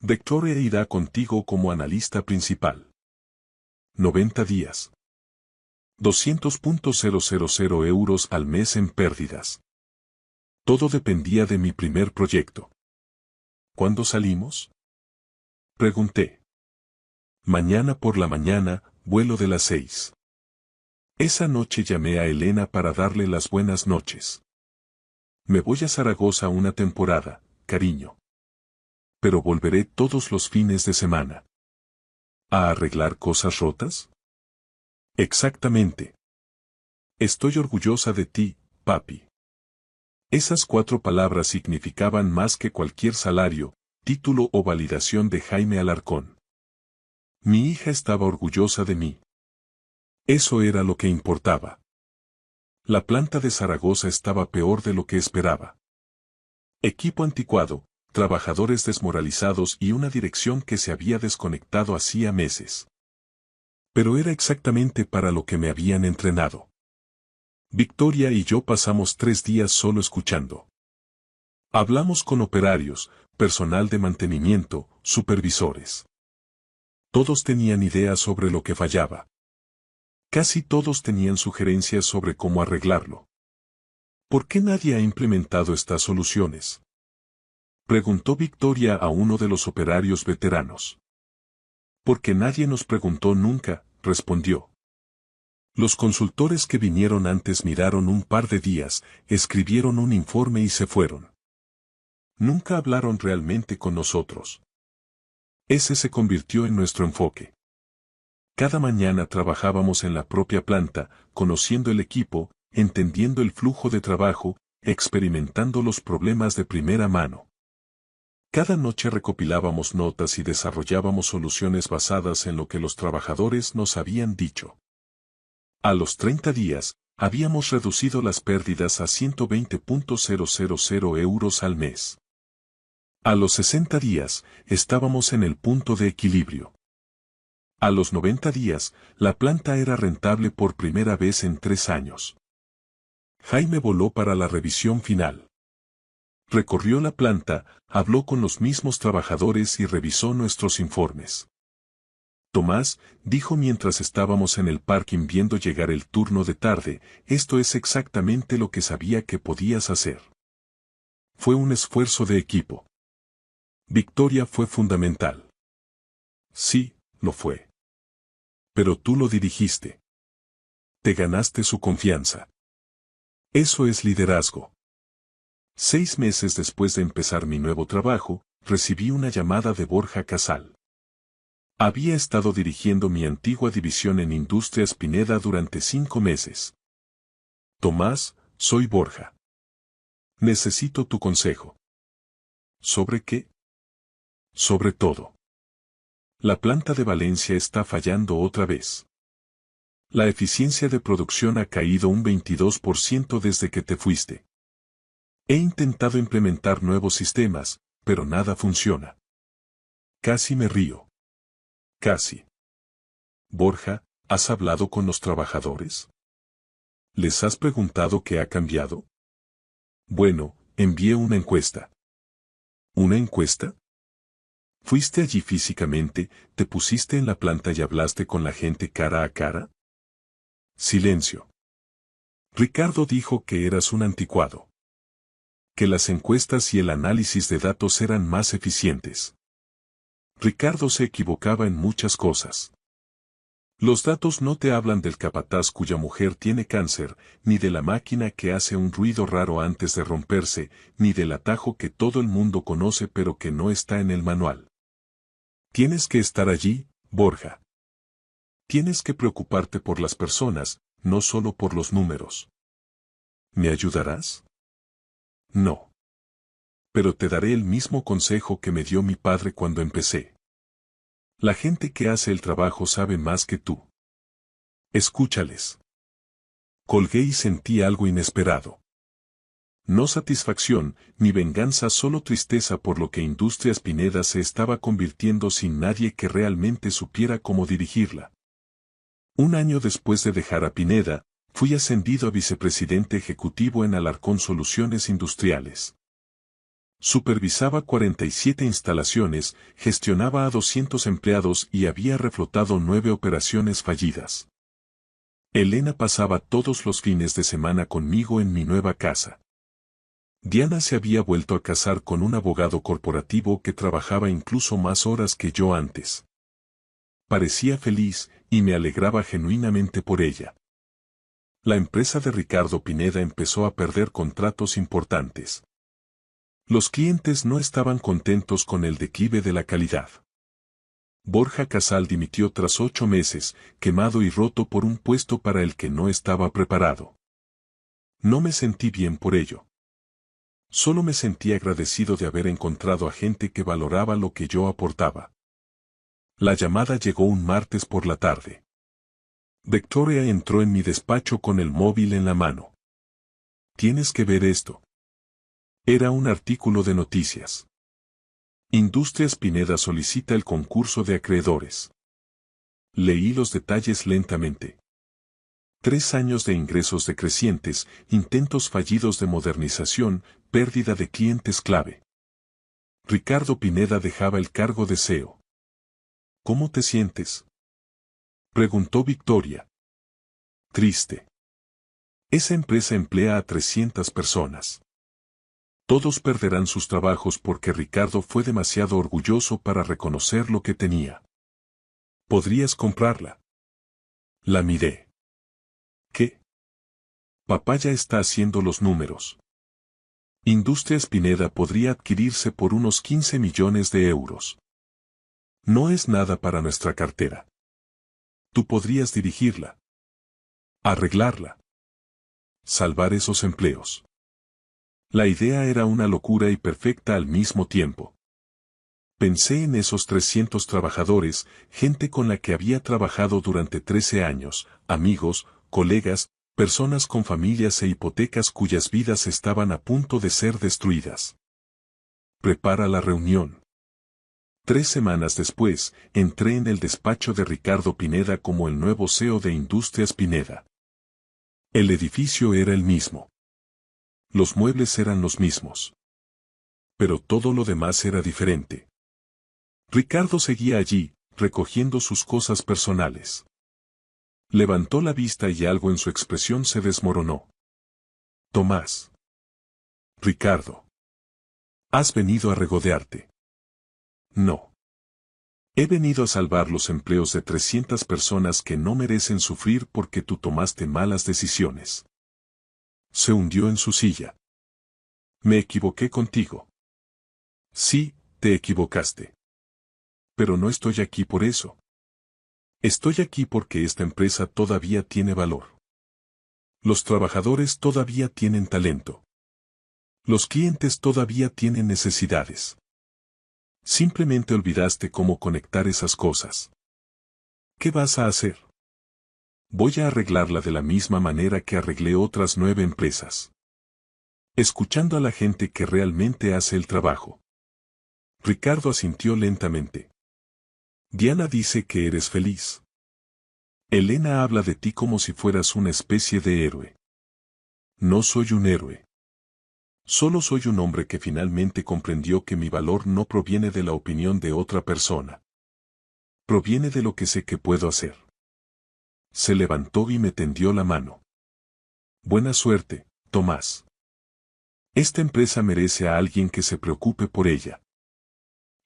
Victoria irá contigo como analista principal. 90 días. 200.000 euros al mes en pérdidas. Todo dependía de mi primer proyecto. ¿Cuándo salimos? Pregunté. Mañana por la mañana, vuelo de las 6. Esa noche llamé a Elena para darle las buenas noches. Me voy a Zaragoza una temporada, cariño. Pero volveré todos los fines de semana. ¿A arreglar cosas rotas? Exactamente. Estoy orgullosa de ti, papi. Esas 4 palabras significaban más que cualquier salario, título o validación de Jaime Alarcón. Mi hija estaba orgullosa de mí. Eso era lo que importaba. La planta de Zaragoza estaba peor de lo que esperaba. Equipo anticuado, trabajadores desmoralizados y una dirección que se había desconectado hacía meses. Pero era exactamente para lo que me habían entrenado. Victoria y yo pasamos 3 días solo escuchando. Hablamos con operarios, personal de mantenimiento, supervisores. Todos tenían ideas sobre lo que fallaba. Casi todos tenían sugerencias sobre cómo arreglarlo. ¿Por qué nadie ha implementado estas soluciones? Preguntó Victoria a uno de los operarios veteranos. Porque nadie nos preguntó nunca, respondió. Los consultores que vinieron antes miraron un par de días, escribieron un informe y se fueron. Nunca hablaron realmente con nosotros. Ese se convirtió en nuestro enfoque. Cada mañana trabajábamos en la propia planta, conociendo el equipo, entendiendo el flujo de trabajo, experimentando los problemas de primera mano. Cada noche recopilábamos notas y desarrollábamos soluciones basadas en lo que los trabajadores nos habían dicho. A los 30 días, habíamos reducido las pérdidas a 120.000 euros al mes. A los 60 días, estábamos en el punto de equilibrio. A los 90 días, la planta era rentable por primera vez en 3 años. Jaime voló para la revisión final. Recorrió la planta, habló con los mismos trabajadores y revisó nuestros informes. Tomás, dijo mientras estábamos en el parking viendo llegar el turno de tarde, esto es exactamente lo que sabía que podías hacer. Fue un esfuerzo de equipo. Victoria fue fundamental. Sí, lo fue. Pero tú lo dirigiste. Te ganaste su confianza. Eso es liderazgo. 6 meses después de empezar mi nuevo trabajo, recibí una llamada de Borja Casal. Había estado dirigiendo mi antigua división en Industrias Pineda durante 5 meses. Tomás, soy Borja. Necesito tu consejo. ¿Sobre qué? Sobre todo. La planta de Valencia está fallando otra vez. La eficiencia de producción ha caído un 22% desde que te fuiste. He intentado implementar nuevos sistemas, pero nada funciona. Casi me río. Casi. Borja, ¿has hablado con los trabajadores? ¿Les has preguntado qué ha cambiado? Bueno, envié una encuesta. ¿Una encuesta? ¿Fuiste allí físicamente, te pusiste en la planta y hablaste con la gente cara a cara? Silencio. Ricardo dijo que eras un anticuado. Que las encuestas y el análisis de datos eran más eficientes. Ricardo se equivocaba en muchas cosas. Los datos no te hablan del capataz cuya mujer tiene cáncer, ni de la máquina que hace un ruido raro antes de romperse, ni del atajo que todo el mundo conoce pero que no está en el manual. Tienes que estar allí, Borja. Tienes que preocuparte por las personas, no solo por los números. ¿Me ayudarás? No. Pero te daré el mismo consejo que me dio mi padre cuando empecé. La gente que hace el trabajo sabe más que tú. Escúchales. Colgué y sentí algo inesperado. No satisfacción, ni venganza, solo tristeza por lo que Industrias Pineda se estaba convirtiendo sin nadie que realmente supiera cómo dirigirla. Un año después de dejar a Pineda, fui ascendido a vicepresidente ejecutivo en Alarcón Soluciones Industriales. Supervisaba 47 instalaciones, gestionaba a 200 empleados y había reflotado 9 operaciones fallidas. Elena pasaba todos los fines de semana conmigo en mi nueva casa. Diana se había vuelto a casar con un abogado corporativo que trabajaba incluso más horas que yo antes. Parecía feliz, y me alegraba genuinamente por ella. La empresa de Ricardo Pineda empezó a perder contratos importantes. Los clientes no estaban contentos con el declive de la calidad. Borja Casal dimitió tras 8 meses, quemado y roto por un puesto para el que no estaba preparado. No me sentí bien por ello. Solo me sentí agradecido de haber encontrado a gente que valoraba lo que yo aportaba. La llamada llegó un martes por la tarde. Victoria entró en mi despacho con el móvil en la mano. Tienes que ver esto. Era un artículo de noticias. Industrias Pineda solicita el concurso de acreedores. Leí los detalles lentamente. 3 años de ingresos decrecientes, intentos fallidos de modernización, pérdida de clientes clave. Ricardo Pineda dejaba el cargo de CEO. ¿Cómo te sientes? Preguntó Victoria. Triste. Esa empresa emplea a 300 personas. Todos perderán sus trabajos porque Ricardo fue demasiado orgulloso para reconocer lo que tenía. ¿Podrías comprarla? La miré. ¿Qué? Papá ya está haciendo los números. Industrias Pineda podría adquirirse por unos 15 millones de euros. No es nada para nuestra cartera. Tú podrías dirigirla. Arreglarla. Salvar esos empleos. La idea era una locura y perfecta al mismo tiempo. Pensé en esos 300 trabajadores, gente con la que había trabajado durante 13 años, amigos, colegas, personas con familias e hipotecas cuyas vidas estaban a punto de ser destruidas. Prepara la reunión. 3 semanas después, entré en el despacho de Ricardo Pineda como el nuevo CEO de Industrias Pineda. El edificio era el mismo. Los muebles eran los mismos. Pero todo lo demás era diferente. Ricardo seguía allí, recogiendo sus cosas personales. Levantó la vista y algo en su expresión se desmoronó. Tomás. Ricardo. ¿Has venido a regodearte? No. He venido a salvar los empleos de 300 personas que no merecen sufrir porque tú tomaste malas decisiones. Se hundió en su silla. Me equivoqué contigo. Sí, te equivocaste. Pero no estoy aquí por eso. Estoy aquí porque esta empresa todavía tiene valor. Los trabajadores todavía tienen talento. Los clientes todavía tienen necesidades. Simplemente olvidaste cómo conectar esas cosas. ¿Qué vas a hacer? Voy a arreglarla de la misma manera que arreglé otras 9 empresas. Escuchando a la gente que realmente hace el trabajo. Ricardo asintió lentamente. Diana dice que eres feliz. Elena habla de ti como si fueras una especie de héroe. No soy un héroe. Solo soy un hombre que finalmente comprendió que mi valor no proviene de la opinión de otra persona. Proviene de lo que sé que puedo hacer. Se levantó y me tendió la mano. Buena suerte, Tomás. Esta empresa merece a alguien que se preocupe por ella.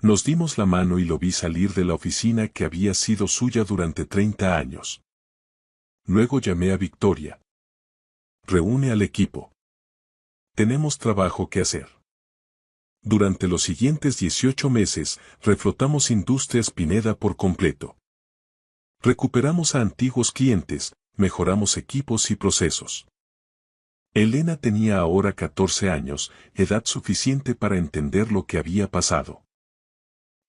Nos dimos la mano y lo vi salir de la oficina que había sido suya durante 30 años. Luego llamé a Victoria. Reúne al equipo. Tenemos trabajo que hacer. Durante los siguientes 18 meses, reflotamos Industrias Pineda por completo. Recuperamos a antiguos clientes, mejoramos equipos y procesos. Elena tenía ahora 14 años, edad suficiente para entender lo que había pasado.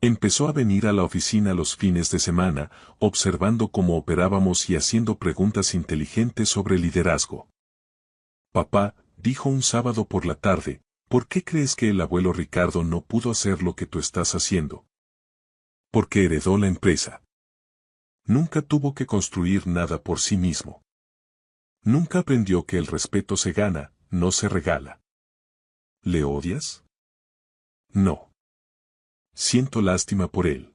Empezó a venir a la oficina los fines de semana, observando cómo operábamos y haciendo preguntas inteligentes sobre liderazgo. Papá, dijo un sábado por la tarde, ¿por qué crees que el abuelo Ricardo no pudo hacer lo que tú estás haciendo? Porque heredó la empresa. Nunca tuvo que construir nada por sí mismo. Nunca aprendió que el respeto se gana, no se regala. ¿Le odias? No. Siento lástima por él.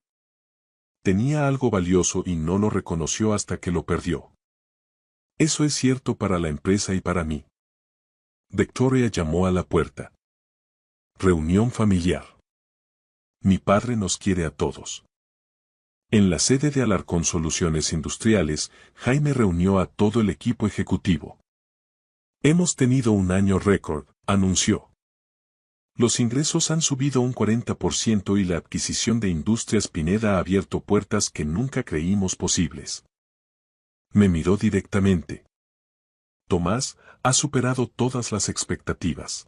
Tenía algo valioso y no lo reconoció hasta que lo perdió. Eso es cierto para la empresa y para mí. Victoria llamó a la puerta. Reunión familiar. Mi padre nos quiere a todos. En la sede de Alarcón Soluciones Industriales, Jaime reunió a todo el equipo ejecutivo. Hemos tenido un año récord, anunció. Los ingresos han subido un 40% y la adquisición de Industrias Pineda ha abierto puertas que nunca creímos posibles. Me miró directamente. Tomás, has superado todas las expectativas.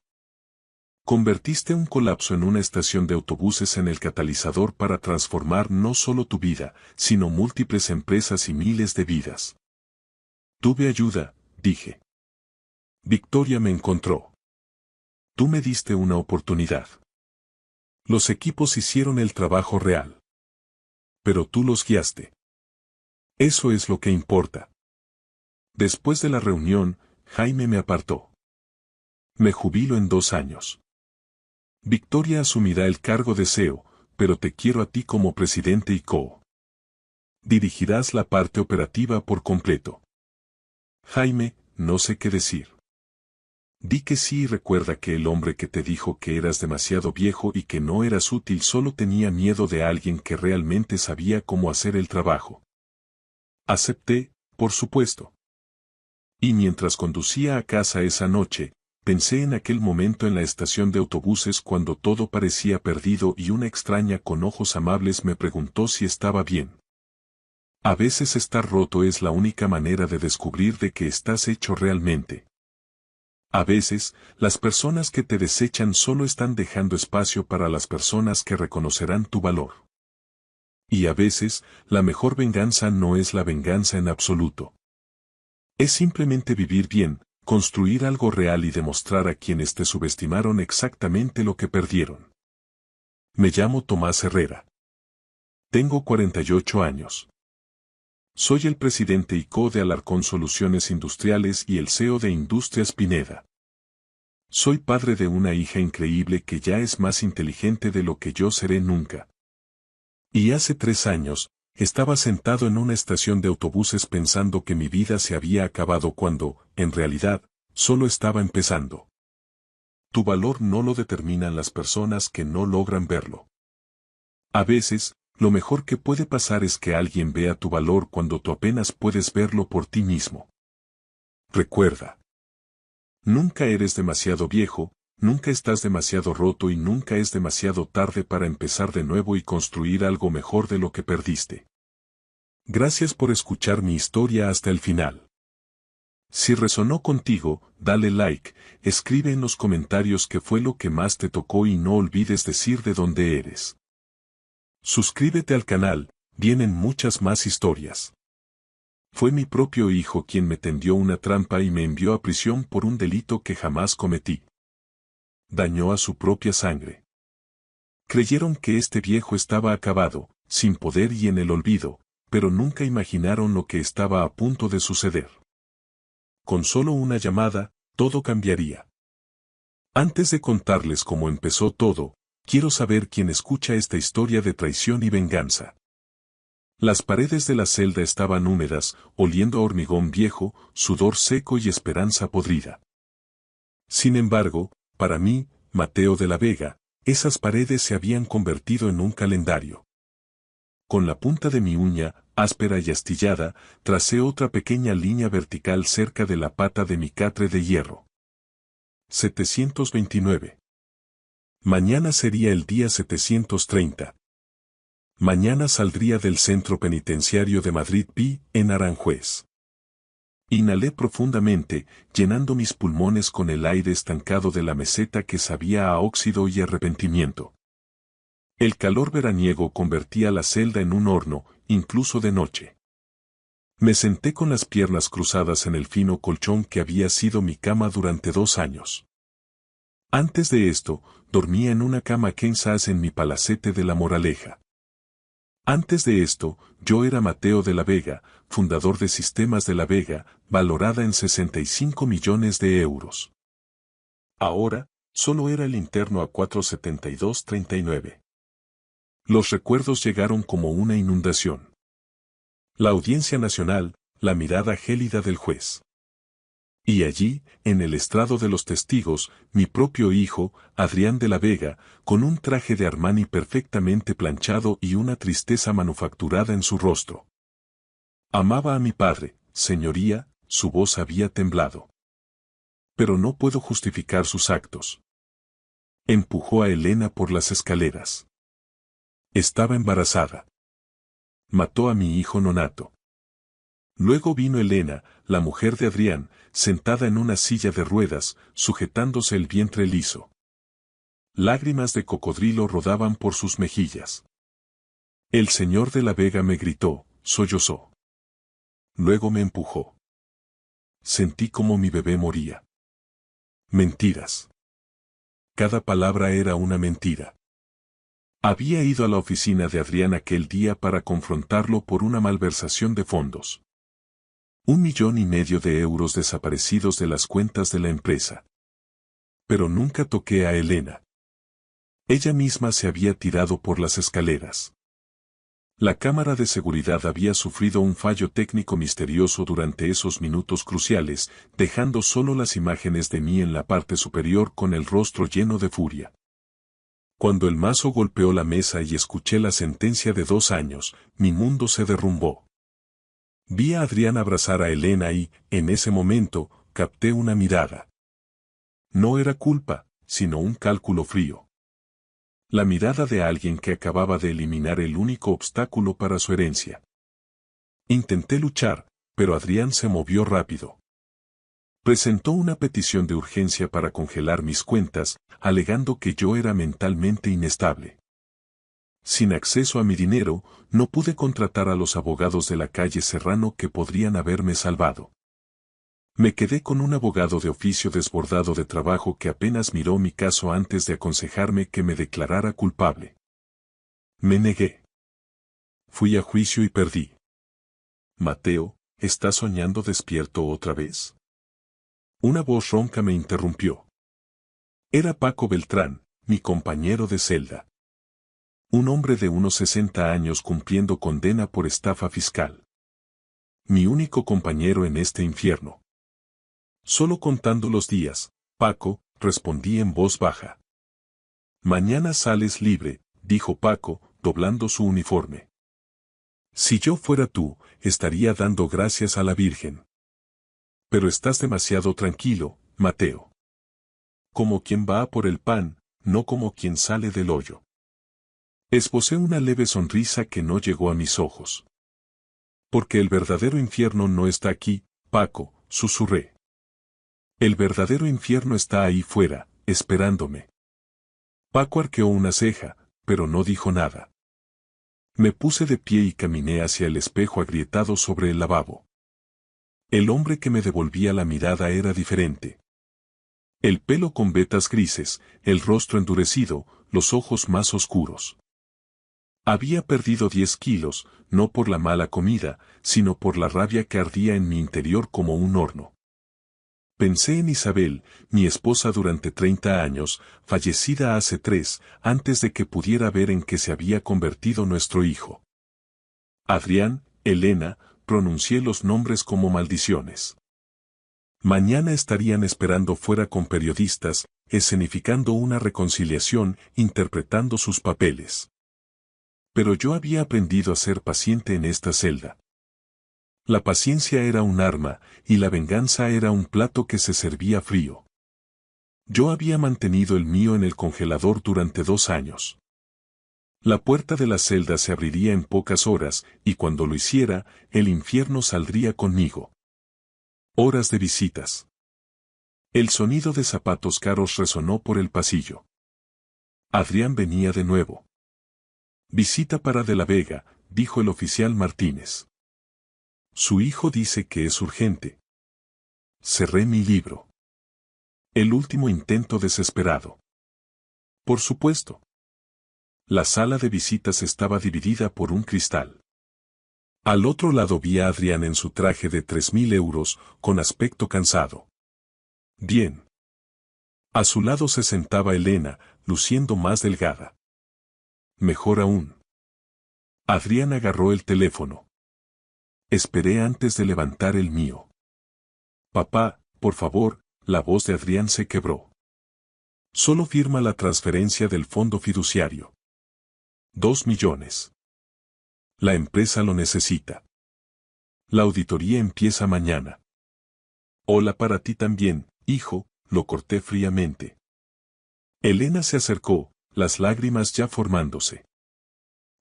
Convertiste un colapso en una estación de autobuses en el catalizador para transformar no solo tu vida, sino múltiples empresas y miles de vidas. Tuve ayuda, dije. Victoria me encontró. Tú me diste una oportunidad. Los equipos hicieron el trabajo real. Pero tú los guiaste. Eso es lo que importa. Después de la reunión, Jaime me apartó. Me jubilo en 2 años. Victoria asumirá el cargo de CEO, pero te quiero a ti como presidente y CEO. Dirigirás la parte operativa por completo. Jaime, no sé qué decir. Di que sí y recuerda que el hombre que te dijo que eras demasiado viejo y que no eras útil solo tenía miedo de alguien que realmente sabía cómo hacer el trabajo. Acepté, por supuesto. Y mientras conducía a casa esa noche, pensé en aquel momento en la estación de autobuses cuando todo parecía perdido y una extraña con ojos amables me preguntó si estaba bien. A veces estar roto es la única manera de descubrir de qué estás hecho realmente. A veces, las personas que te desechan solo están dejando espacio para las personas que reconocerán tu valor. Y a veces, la mejor venganza no es la venganza en absoluto. Es simplemente vivir bien, construir algo real y demostrar a quienes te subestimaron exactamente lo que perdieron. Me llamo Tomás Herrera. Tengo 48 años. Soy el presidente y CEO de Alarcón Soluciones Industriales y el CEO de Industrias Pineda. Soy padre de una hija increíble que ya es más inteligente de lo que yo seré nunca. Y hace 3 años, estaba sentado en una estación de autobuses pensando que mi vida se había acabado cuando, en realidad, solo estaba empezando. Tu valor no lo determinan las personas que no logran verlo. A veces, lo mejor que puede pasar es que alguien vea tu valor cuando tú apenas puedes verlo por ti mismo. Recuerda. Nunca eres demasiado viejo, nunca estás demasiado roto y nunca es demasiado tarde para empezar de nuevo y construir algo mejor de lo que perdiste. Gracias por escuchar mi historia hasta el final. Si resonó contigo, dale like, escribe en los comentarios qué fue lo que más te tocó y no olvides decir de dónde eres. Suscríbete al canal, vienen muchas más historias. Fue mi propio hijo quien me tendió una trampa y me envió a prisión por un delito que jamás cometí. Dañó a su propia sangre. Creyeron que este viejo estaba acabado, sin poder y en el olvido, pero nunca imaginaron lo que estaba a punto de suceder. Con solo una llamada, todo cambiaría. Antes de contarles cómo empezó todo, quiero saber quién escucha esta historia de traición y venganza. Las paredes de la celda estaban húmedas, oliendo a hormigón viejo, sudor seco y esperanza podrida. Sin embargo, para mí, Mateo de la Vega, esas paredes se habían convertido en un calendario. Con la punta de mi uña, áspera y astillada, tracé otra pequeña línea vertical cerca de la pata de mi catre de hierro. 729. Mañana sería el día 730. Mañana saldría del centro penitenciario de Madrid Pi, en Aranjuez. Inhalé profundamente, llenando mis pulmones con el aire estancado de la meseta que sabía a óxido y arrepentimiento. El calor veraniego convertía la celda en un horno, incluso de noche. Me senté con las piernas cruzadas en el fino colchón que había sido mi cama durante 2 años. Antes de esto, dormía en una cama king size en mi palacete de La Moraleja. Antes de esto, yo era Mateo de la Vega, fundador de Sistemas de la Vega, valorada en 65 millones de euros. Ahora, solo era el interno a 47239. Los recuerdos llegaron como una inundación. La Audiencia Nacional, la mirada gélida del juez. Y allí, en el estrado de los testigos, mi propio hijo, Adrián de la Vega, con un traje de Armani perfectamente planchado y una tristeza manufacturada en su rostro. Amaba a mi padre, señoría, su voz había temblado. Pero no puedo justificar sus actos. Empujó a Elena por las escaleras. Estaba embarazada. Mató a mi hijo nonato. Luego vino Elena, la mujer de Adrián, sentada en una silla de ruedas, sujetándose el vientre liso. Lágrimas de cocodrilo rodaban por sus mejillas. El señor de la Vega me gritó, sollozó. Luego me empujó. Sentí como mi bebé moría. Mentiras. Cada palabra era una mentira. Había ido a la oficina de Adrián aquel día para confrontarlo por una malversación de fondos. 1,5 millones de euros desaparecidos de las cuentas de la empresa. Pero nunca toqué a Elena. Ella misma se había tirado por las escaleras. La cámara de seguridad había sufrido un fallo técnico misterioso durante esos minutos cruciales, dejando solo las imágenes de mí en la parte superior con el rostro lleno de furia. Cuando el mazo golpeó la mesa y escuché la sentencia de 2 años, mi mundo se derrumbó. Vi a Adrián abrazar a Elena y, en ese momento, capté una mirada. No era culpa, sino un cálculo frío. La mirada de alguien que acababa de eliminar el único obstáculo para su herencia. Intenté luchar, pero Adrián se movió rápido. Presentó una petición de urgencia para congelar mis cuentas, alegando que yo era mentalmente inestable. Sin acceso a mi dinero, no pude contratar a los abogados de la calle Serrano que podrían haberme salvado. Me quedé con un abogado de oficio desbordado de trabajo que apenas miró mi caso antes de aconsejarme que me declarara culpable. Me negué. Fui a juicio y perdí. Mateo, ¿estás soñando despierto otra vez? Una voz ronca me interrumpió. Era Paco Beltrán, mi compañero de celda. Un hombre de unos 60 años cumpliendo condena por estafa fiscal. Mi único compañero en este infierno. Solo contando los días, Paco, respondí en voz baja. Mañana sales libre, dijo Paco, doblando su uniforme. Si yo fuera tú, estaría dando gracias a la Virgen. Pero estás demasiado tranquilo, Mateo. Como quien va a por el pan, no como quien sale del hoyo. Esbocé una leve sonrisa que no llegó a mis ojos. Porque el verdadero infierno no está aquí, Paco, susurré. El verdadero infierno está ahí fuera, esperándome. Paco arqueó una ceja, pero no dijo nada. Me puse de pie y caminé hacia el espejo agrietado sobre el lavabo. El hombre que me devolvía la mirada era diferente. El pelo con vetas grises, el rostro endurecido, los ojos más oscuros. Había perdido 10 kilos, no por la mala comida, sino por la rabia que ardía en mi interior como un horno. Pensé en Isabel, mi esposa durante 30 años, fallecida hace 3, antes de que pudiera ver en qué se había convertido nuestro hijo. Adrián, Elena, pronuncié los nombres como maldiciones. Mañana estarían esperando fuera con periodistas, escenificando una reconciliación, interpretando sus papeles. Pero yo había aprendido a ser paciente en esta celda. La paciencia era un arma, y la venganza era un plato que se servía frío. Yo había mantenido el mío en el congelador durante 2 años. La puerta de la celda se abriría en pocas horas, y cuando lo hiciera, el infierno saldría conmigo. Horas de visitas. El sonido de zapatos caros resonó por el pasillo. Adrián venía de nuevo. Visita para De la Vega, dijo el oficial Martínez. Su hijo dice que es urgente. Cerré mi libro. El último intento desesperado. Por supuesto. La sala de visitas estaba dividida por un cristal. Al otro lado vi a Adrián en su traje de 3.000 euros, con aspecto cansado. Bien. A su lado se sentaba Elena, luciendo más delgada. Mejor aún. Adrián agarró el teléfono. Esperé antes de levantar el mío. Papá, por favor, la voz de Adrián se quebró. Solo firma la transferencia del fondo fiduciario. 2 millones. La empresa lo necesita. La auditoría empieza mañana. Hola para ti también, hijo, lo corté fríamente. Elena se acercó, las lágrimas ya formándose.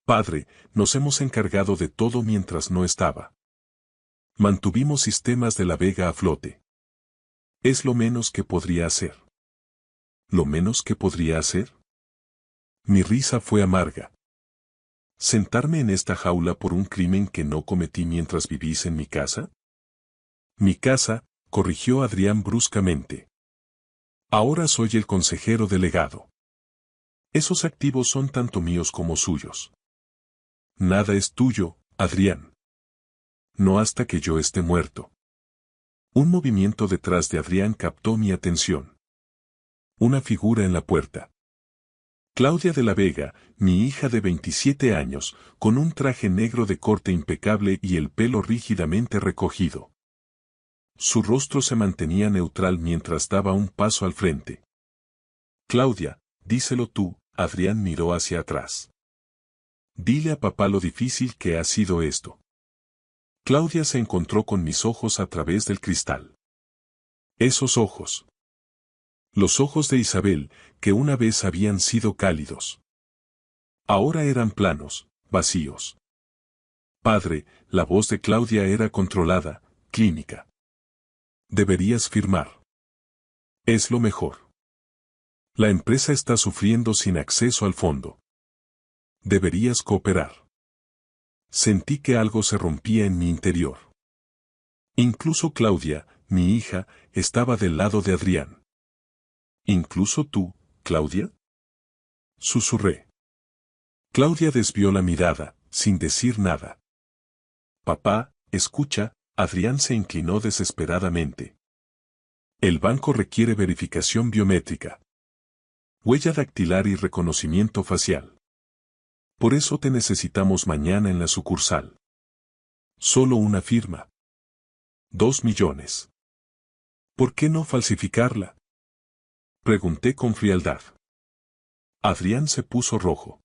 Padre, nos hemos encargado de todo mientras no estaba. Mantuvimos Sistemas de la Vega a flote. Es lo menos que podría hacer. ¿Lo menos que podría hacer? Mi risa fue amarga. ¿Sentarme en esta jaula por un crimen que no cometí mientras vivís en mi casa? Mi casa, corrigió Adrián bruscamente. Ahora soy el consejero delegado. Esos activos son tanto míos como suyos. Nada es tuyo, Adrián. No hasta que yo esté muerto. Un movimiento detrás de Adrián captó mi atención. Una figura en la puerta. Claudia de la Vega, mi hija de 27 años, con un traje negro de corte impecable y el pelo rígidamente recogido. Su rostro se mantenía neutral mientras daba un paso al frente. Claudia, díselo tú, Adrián miró hacia atrás. Dile a papá lo difícil que ha sido esto. Claudia se encontró con mis ojos a través del cristal. Esos ojos. Los ojos de Isabel, que una vez habían sido cálidos. Ahora eran planos, vacíos. Padre, la voz de Claudia era controlada, clínica. Deberías firmar. Es lo mejor. La empresa está sufriendo sin acceso al fondo. Deberías cooperar. Sentí que algo se rompía en mi interior. Incluso Claudia, mi hija, estaba del lado de Adrián. ¿Incluso tú, Claudia? Susurré. Claudia desvió la mirada, sin decir nada. Papá, escucha, Adrián se inclinó desesperadamente. El banco requiere verificación biométrica. Huella dactilar y reconocimiento facial. Por eso te necesitamos mañana en la sucursal. Solo una firma. 2 millones. ¿Por qué no falsificarla? Pregunté con frialdad. Adrián se puso rojo.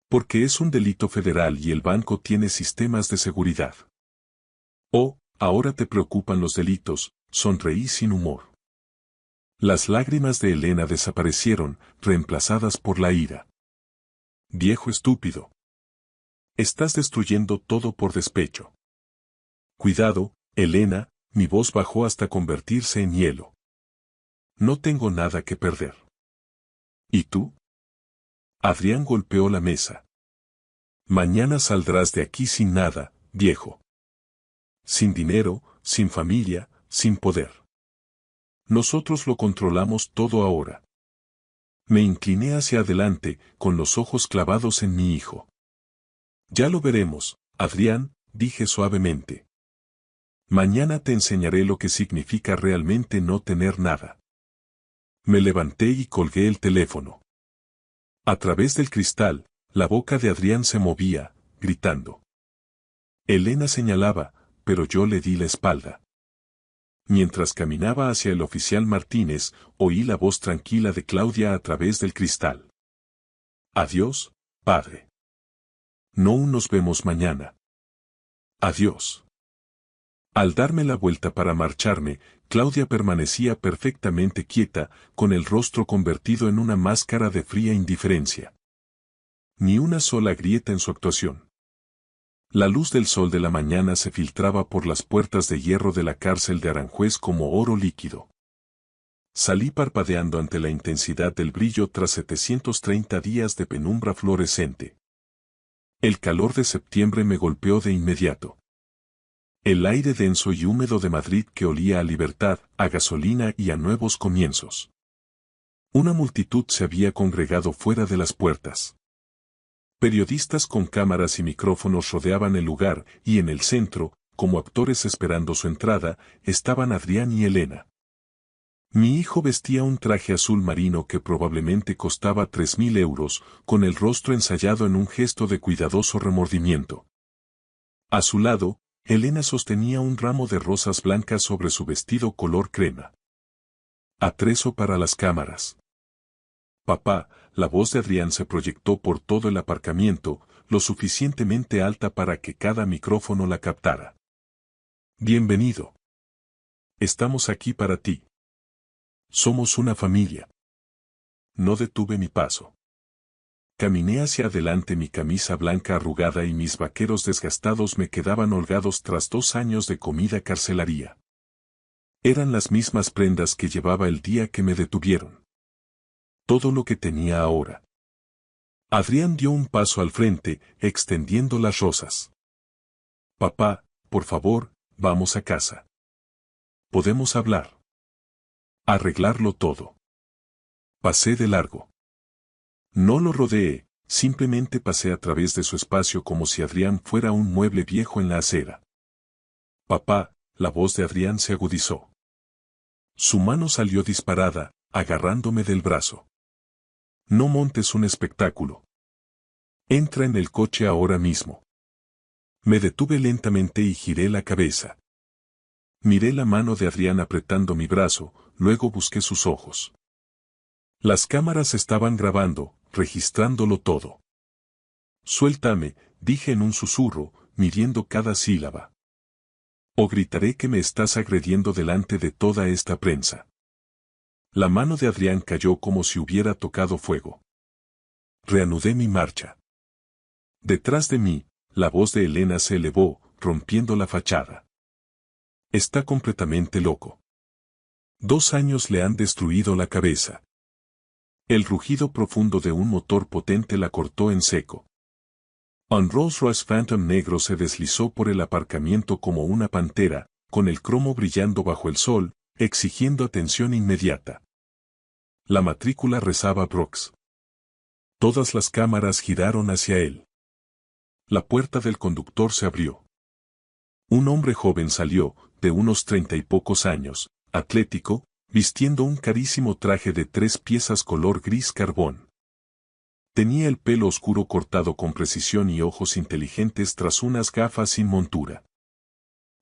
Porque es un delito federal y el banco tiene sistemas de seguridad. Oh, ahora te preocupan los delitos, sonreí sin humor. Las lágrimas de Elena desaparecieron, reemplazadas por la ira. Viejo estúpido. Estás destruyendo todo por despecho. Cuidado, Elena, mi voz bajó hasta convertirse en hielo. No tengo nada que perder. ¿Y tú? Adrián golpeó la mesa. Mañana saldrás de aquí sin nada, viejo. Sin dinero, sin familia, sin poder. Nosotros lo controlamos todo ahora. Me incliné hacia adelante, con los ojos clavados en mi hijo. Ya lo veremos, Adrián, dije suavemente. Mañana te enseñaré lo que significa realmente no tener nada. Me levanté y colgué el teléfono. A través del cristal, la boca de Adrián se movía, gritando. Elena señalaba, pero yo le di la espalda. Mientras caminaba hacia el oficial Martínez, oí la voz tranquila de Claudia a través del cristal. Adiós, padre. No nos vemos mañana. Adiós. Al darme la vuelta para marcharme, Claudia permanecía perfectamente quieta, con el rostro convertido en una máscara de fría indiferencia. Ni una sola grieta en su actuación. La luz del sol de la mañana se filtraba por las puertas de hierro de la cárcel de Aranjuez como oro líquido. Salí parpadeando ante la intensidad del brillo tras 730 días de penumbra fluorescente. El calor de septiembre me golpeó de inmediato. El aire denso y húmedo de Madrid que olía a libertad, a gasolina y a nuevos comienzos. Una multitud se había congregado fuera de las puertas. Periodistas con cámaras y micrófonos rodeaban el lugar, y en el centro, como actores esperando su entrada, estaban Adrián y Elena. Mi hijo vestía un traje azul marino que probablemente costaba 3.000 euros, con el rostro ensayado en un gesto de cuidadoso remordimiento. A su lado, Elena sostenía un ramo de rosas blancas sobre su vestido color crema. Atrezo para las cámaras. Papá, la voz de Adrián se proyectó por todo el aparcamiento, lo suficientemente alta para que cada micrófono la captara. Bienvenido. Estamos aquí para ti. Somos una familia. No detuve mi paso. Caminé hacia adelante, mi camisa blanca arrugada y mis vaqueros desgastados me quedaban holgados tras 2 años de comida carcelaria. Eran las mismas prendas que llevaba el día que me detuvieron. Todo lo que tenía ahora. Adrián dio un paso al frente, extendiendo las rosas. Papá, por favor, vamos a casa. Podemos hablar. Arreglarlo todo. Pasé de largo. No lo rodeé, simplemente pasé a través de su espacio como si Adrián fuera un mueble viejo en la acera. Papá, la voz de Adrián se agudizó. Su mano salió disparada, agarrándome del brazo. No montes un espectáculo. Entra en el coche ahora mismo. Me detuve lentamente y giré la cabeza. Miré la mano de Adrián apretando mi brazo, luego busqué sus ojos. Las cámaras estaban grabando, registrándolo todo. Suéltame, dije en un susurro, midiendo cada sílaba. O gritaré que me estás agrediendo delante de toda esta prensa. La mano de Adrián cayó como si hubiera tocado fuego. Reanudé mi marcha. Detrás de mí, la voz de Elena se elevó, rompiendo la fachada. Está completamente loco. 2 años le han destruido la cabeza. El rugido profundo de un motor potente la cortó en seco. Un Rolls-Royce Phantom negro se deslizó por el aparcamiento como una pantera, con el cromo brillando bajo el sol, exigiendo atención inmediata. La matrícula rezaba Brooks. Todas las cámaras giraron hacia él. La puerta del conductor se abrió. Un hombre joven salió, de unos 30 y pocos años, atlético, vistiendo un carísimo traje de 3 piezas color gris carbón. Tenía el pelo oscuro cortado con precisión y ojos inteligentes tras unas gafas sin montura.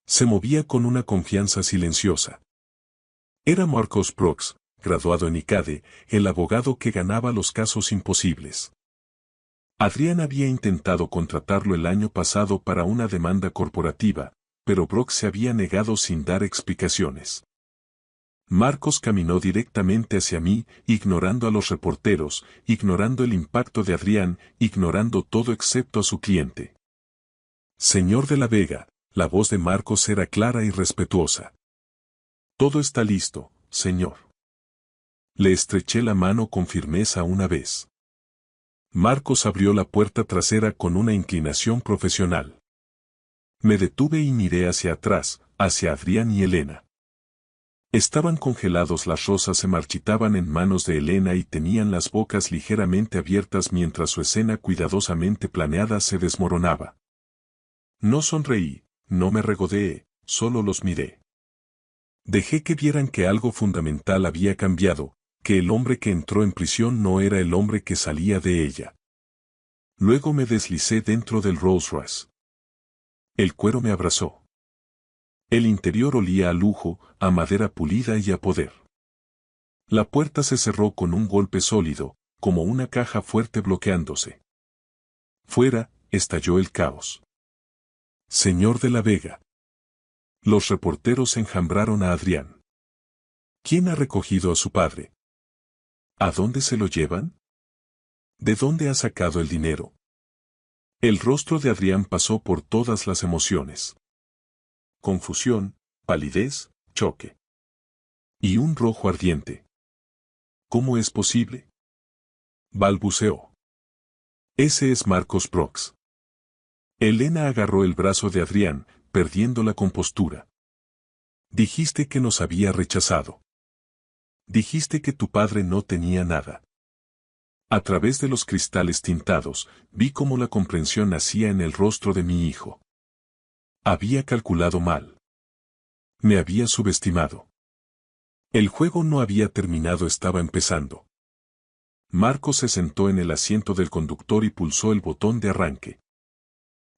Se movía con una confianza silenciosa. Era Marcos Brox, graduado en ICADE, el abogado que ganaba los casos imposibles. Adrián había intentado contratarlo el año pasado para una demanda corporativa, pero Brox se había negado sin dar explicaciones. Marcos caminó directamente hacia mí, ignorando a los reporteros, ignorando el impacto de Adrián, ignorando todo excepto a su cliente. Señor de la Vega, la voz de Marcos era clara y respetuosa. Todo está listo, señor. Le estreché la mano con firmeza una vez. Marcos abrió la puerta trasera con una inclinación profesional. Me detuve y miré hacia atrás, hacia Adrián y Elena. Estaban congelados, las rosas se marchitaban en manos de Elena y tenían las bocas ligeramente abiertas mientras su escena cuidadosamente planeada se desmoronaba. No sonreí, no me regodeé, solo los miré. Dejé que vieran que algo fundamental había cambiado, que el hombre que entró en prisión no era el hombre que salía de ella. Luego me deslicé dentro del Rolls Royce. El cuero me abrazó. El interior olía a lujo, a madera pulida y a poder. La puerta se cerró con un golpe sólido, como una caja fuerte bloqueándose. Fuera, estalló el caos. Señor de la Vega. Los reporteros enjambraron a Adrián. ¿Quién ha recogido a su padre? ¿A dónde se lo llevan? ¿De dónde ha sacado el dinero? El rostro de Adrián pasó por todas las emociones. Confusión, palidez, choque. Y un rojo ardiente. ¿Cómo es posible? Balbuceó. Ese es Marcos Brox. Elena agarró el brazo de Adrián, perdiendo la compostura. Dijiste que nos había rechazado. Dijiste que tu padre no tenía nada. A través de los cristales tintados, vi cómo la comprensión nacía en el rostro de mi hijo. Había calculado mal. Me había subestimado. El juego no había terminado, estaba empezando. Marcos se sentó en el asiento del conductor y pulsó el botón de arranque.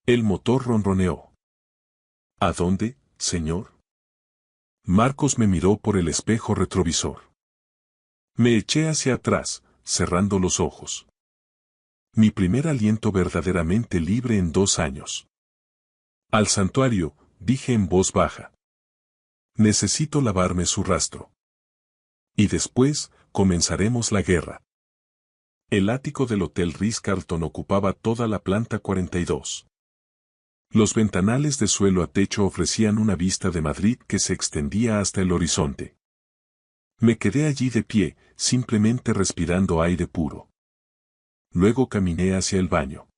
El motor ronroneó. ¿A dónde, señor? Marcos me miró por el espejo retrovisor. Me eché hacia atrás, cerrando los ojos. Mi primer aliento verdaderamente libre en 2 años. Al santuario, dije en voz baja. Necesito lavarme su rastro. Y después, comenzaremos la guerra. El ático del Hotel Ritz-Carlton ocupaba toda la planta 42. Los ventanales de suelo a techo ofrecían una vista de Madrid que se extendía hasta el horizonte. Me quedé allí de pie, simplemente respirando aire puro. Luego caminé hacia el baño.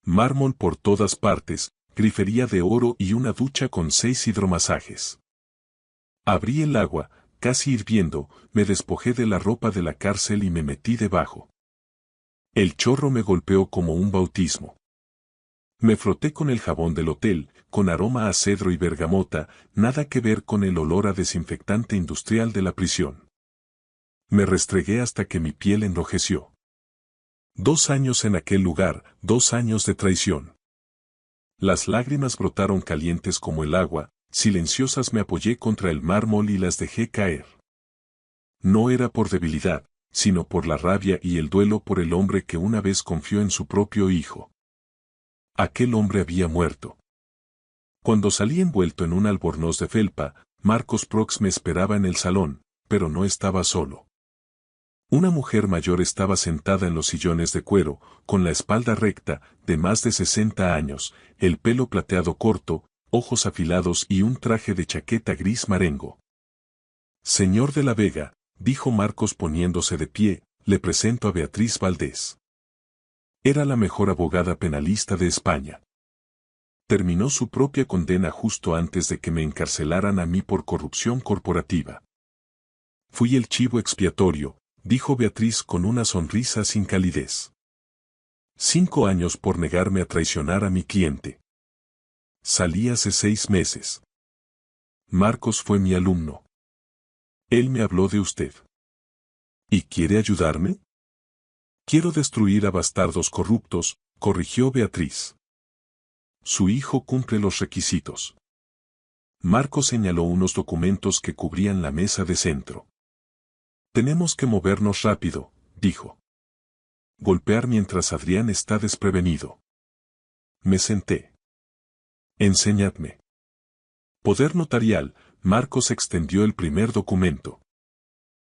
Mármol por todas partes, grifería de oro y una ducha con 6 hidromasajes. Abrí el agua, casi hirviendo, me despojé de la ropa de la cárcel y me metí debajo. El chorro me golpeó como un bautismo. Me froté con el jabón del hotel, con aroma a cedro y bergamota, nada que ver con el olor a desinfectante industrial de la prisión. Me restregué hasta que mi piel enrojeció. 2 años en aquel lugar, 2 años de traición. Las lágrimas brotaron calientes como el agua, silenciosas. Me apoyé contra el mármol y las dejé caer. No era por debilidad, sino por la rabia y el duelo por el hombre que una vez confió en su propio hijo. Aquel hombre había muerto. Cuando salí envuelto en un albornoz de felpa, Marcos Brox me esperaba en el salón, pero no estaba solo. Una mujer mayor estaba sentada en los sillones de cuero, con la espalda recta, de más de 60 años, el pelo plateado corto, ojos afilados y un traje de chaqueta gris marengo. Señor de la Vega, dijo Marcos poniéndose de pie, le presento a Beatriz Valdés. Era la mejor abogada penalista de España. Terminó su propia condena justo antes de que me encarcelaran a mí por corrupción corporativa. Fui el chivo expiatorio, dijo Beatriz con una sonrisa sin calidez. 5 años por negarme a traicionar a mi cliente. Salí hace 6 meses. Marcos fue mi alumno. Él me habló de usted. ¿Y quiere ayudarme? Quiero destruir a bastardos corruptos, corrigió Beatriz. Su hijo cumple los requisitos. Marcos señaló unos documentos que cubrían la mesa de centro. Tenemos que movernos rápido, dijo. Golpear mientras Adrián está desprevenido. Me senté. Enséñadme. Poder notarial, Marcos extendió el primer documento.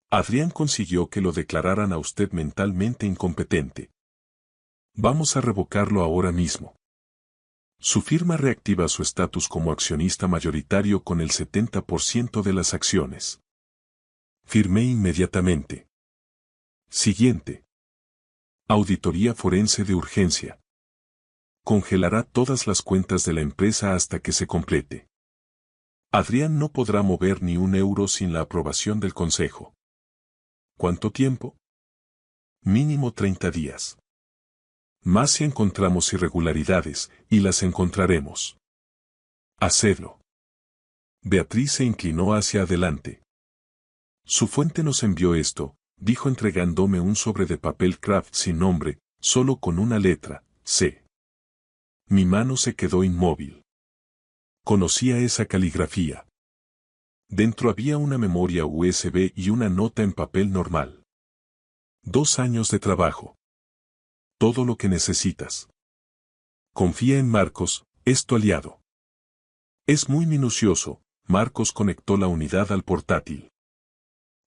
Adrián consiguió que lo declararan a usted mentalmente incompetente. Vamos a revocarlo ahora mismo. Su firma reactiva su estatus como accionista mayoritario con el 70% de las acciones. Firmé inmediatamente. Siguiente. Auditoría forense de urgencia. Congelará todas las cuentas de la empresa hasta que se complete. Adrián no podrá mover ni un euro sin la aprobación del Consejo. ¿Cuánto tiempo? Mínimo 30 días. Más si encontramos irregularidades, y las encontraremos. Hacedlo. Beatriz se inclinó hacia adelante. Su fuente nos envió esto, dijo entregándome un sobre de papel craft sin nombre, solo con una letra, C. Mi mano se quedó inmóvil. Conocía esa caligrafía. Dentro había una memoria USB y una nota en papel normal. 2 años de trabajo. Todo lo que necesitas. Confía en Marcos, es tu aliado. Es muy minucioso. Marcos conectó la unidad al portátil.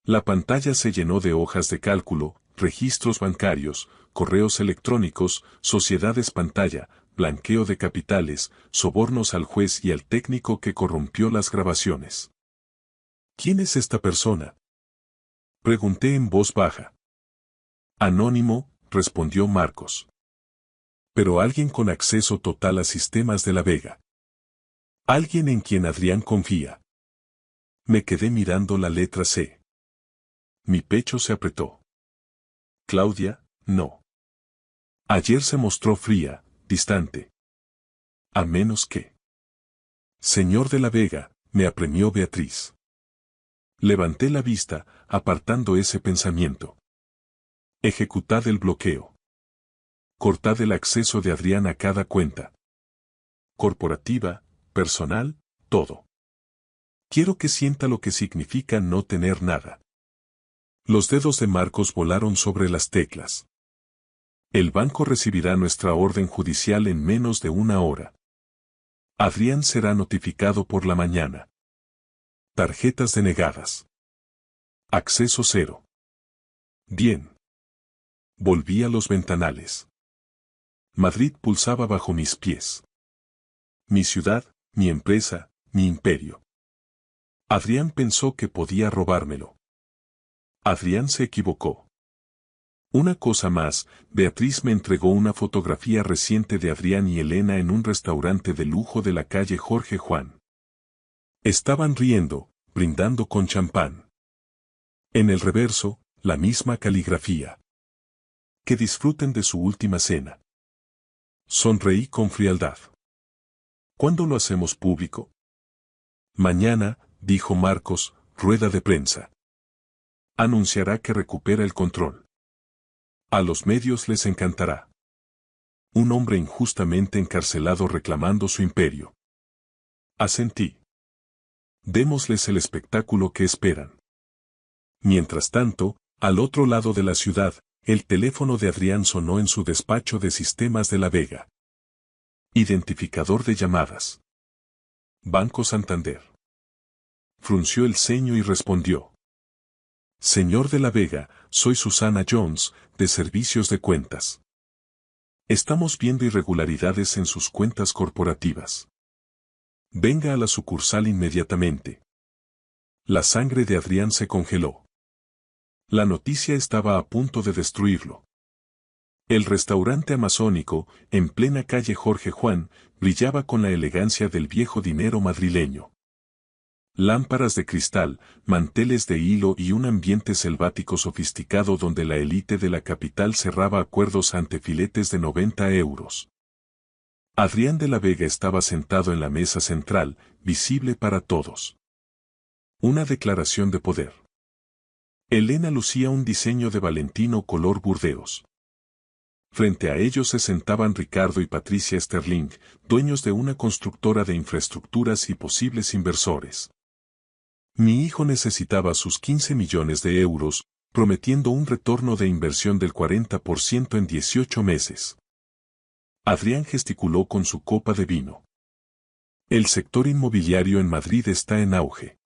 La pantalla se llenó de hojas de cálculo, registros bancarios, correos electrónicos, sociedades pantalla, blanqueo de capitales, sobornos al juez y al técnico que corrompió las grabaciones. ¿Quién es esta persona? Pregunté en voz baja. Anónimo, respondió Marcos. Pero alguien con acceso total a sistemas de La Vega. Alguien en quien Adrián confía. Me quedé mirando la letra C. Mi pecho se apretó. Claudia, no. Ayer se mostró fría, distante. A menos que... Señor de La Vega, me apremió Beatriz. Levanté la vista, apartando ese pensamiento. Ejecutad el bloqueo. Cortad el acceso de Adrián a cada cuenta. Corporativa, personal, todo. Quiero que sienta lo que significa no tener nada. Los dedos de Marcos volaron sobre las teclas. El banco recibirá nuestra orden judicial en menos de 1 hora. Adrián será notificado por la mañana. Tarjetas denegadas. Acceso 0. Bien. Volví a los ventanales. Madrid pulsaba bajo mis pies. Mi ciudad, mi empresa, mi imperio. Adrián pensó que podía robármelo. Adrián se equivocó. Una cosa más, Beatriz me entregó una fotografía reciente de Adrián y Elena en un restaurante de lujo de la calle Jorge Juan. Estaban riendo, brindando con champán. En el reverso, la misma caligrafía. Que disfruten de su última cena. Sonreí con frialdad. ¿Cuándo lo hacemos público? Mañana, dijo Marcos, rueda de prensa. Anunciará que recupera el control. A los medios les encantará. Un hombre injustamente encarcelado reclamando su imperio. Asentí. Démosles el espectáculo que esperan. Mientras tanto, al otro lado de la ciudad, el teléfono de Adrián sonó en su despacho de sistemas de La Vega. Identificador de llamadas. Banco Santander. Frunció el ceño y respondió. Señor de La Vega, soy Susana Jones, de Servicios de Cuentas. Estamos viendo irregularidades en sus cuentas corporativas. Venga a la sucursal inmediatamente. La sangre de Adrián se congeló. La noticia estaba a punto de destruirlo. El restaurante amazónico, en plena calle Jorge Juan, brillaba con la elegancia del viejo dinero madrileño. Lámparas de cristal, manteles de hilo y un ambiente selvático sofisticado donde la élite de la capital cerraba acuerdos ante filetes de 90 euros. Adrián de La Vega estaba sentado en la mesa central, visible para todos. Una declaración de poder. Elena lucía un diseño de Valentino color burdeos. Frente a ellos se sentaban Ricardo y Patricia Sterling, dueños de una constructora de infraestructuras y posibles inversores. Mi hijo necesitaba sus 15 millones de euros, prometiendo un retorno de inversión del 40% en 18 meses. Adrián gesticuló con su copa de vino. El sector inmobiliario en Madrid está en auge.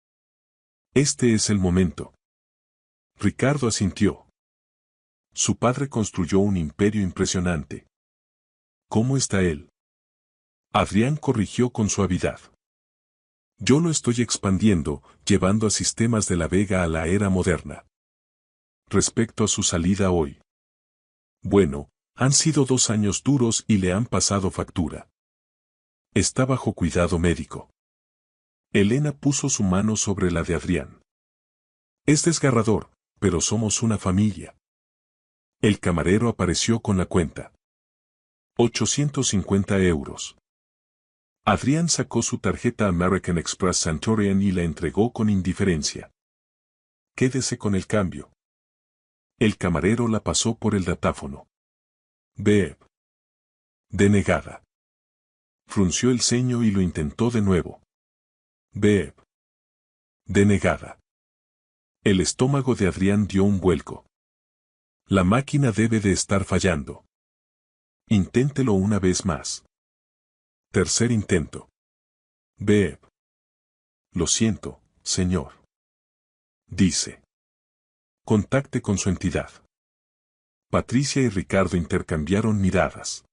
Este es el momento. Ricardo asintió. Su padre construyó un imperio impresionante. ¿Cómo está él? Adrián corrigió con suavidad. Yo lo estoy expandiendo, llevando a Sistemas de la Vega a la era moderna. Respecto a su salida hoy. Bueno, han sido 2 años duros y le han pasado factura. Está bajo cuidado médico. Elena puso su mano sobre la de Adrián. Es desgarrador, pero somos una familia. El camarero apareció con la cuenta. 850 euros. Adrián sacó su tarjeta American Express Centurion y la entregó con indiferencia. Quédese con el cambio. El camarero la pasó por el datáfono. Beep. Denegada. Frunció el ceño y lo intentó de nuevo. Beep. Denegada. El estómago de Adrián dio un vuelco. La máquina debe de estar fallando. Inténtelo una vez más. Tercer intento. Beep. Lo siento, señor. Dice. Contacte con su entidad. Patricia y Ricardo intercambiaron miradas.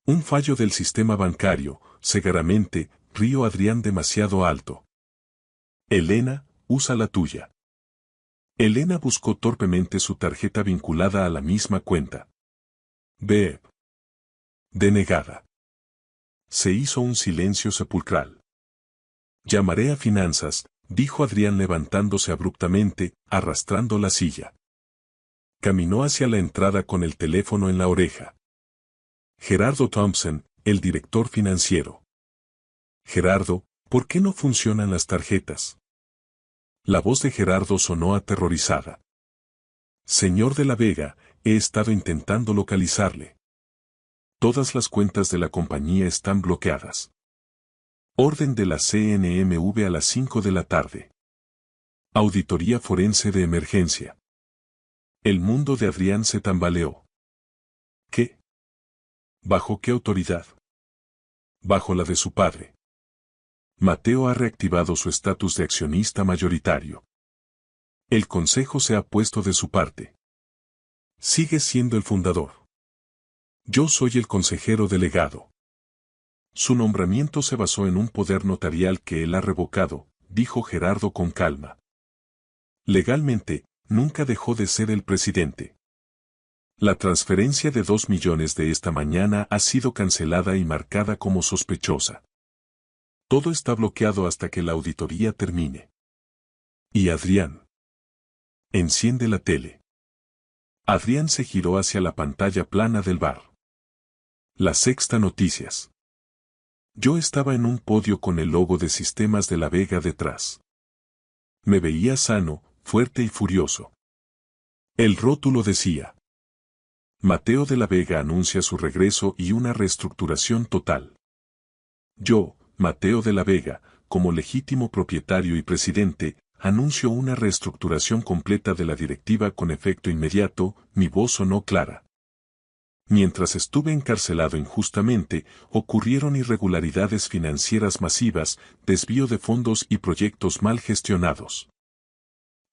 Un fallo del sistema bancario, segaramente, río Adrián demasiado alto. Elena, usa la tuya. Elena buscó torpemente su tarjeta vinculada a la misma cuenta. Beep. Denegada. Se hizo un silencio sepulcral. Llamaré a finanzas, dijo Adrián levantándose abruptamente, arrastrando la silla. Caminó hacia la entrada con el teléfono en la oreja. Gerardo Thompson, el director financiero. Gerardo, ¿por qué no funcionan las tarjetas? La voz de Gerardo sonó aterrorizada. Señor de la Vega, he estado intentando localizarle. Todas las cuentas de la compañía están bloqueadas. Orden de la CNMV a las 5 de la tarde. Auditoría forense de emergencia. El mundo de Adrián se tambaleó. ¿Qué? ¿Bajo qué autoridad? Bajo la de su padre. Mateo ha reactivado su estatus de accionista mayoritario. El consejo se ha puesto de su parte. Sigue siendo el fundador. Yo soy el consejero delegado. Su nombramiento se basó en un poder notarial que él ha revocado, dijo Gerardo con calma. Legalmente, nunca dejó de ser el presidente. La transferencia de 2 millones de esta mañana ha sido cancelada y marcada como sospechosa. Todo está bloqueado hasta que la auditoría termine. ¿Y Adrián? Enciende la tele. Adrián se giró hacia la pantalla plana del bar. La Sexta Noticias. Yo estaba en un podio con el logo de Sistemas de la Vega detrás. Me veía sano, fuerte y furioso. El rótulo decía: Mateo de la Vega anuncia su regreso y una reestructuración total. Yo, Mateo de la Vega, como legítimo propietario y presidente, anuncio una reestructuración completa de la directiva con efecto inmediato. Mi voz sonó clara. Mientras estuve encarcelado injustamente, ocurrieron irregularidades financieras masivas, desvío de fondos y proyectos mal gestionados.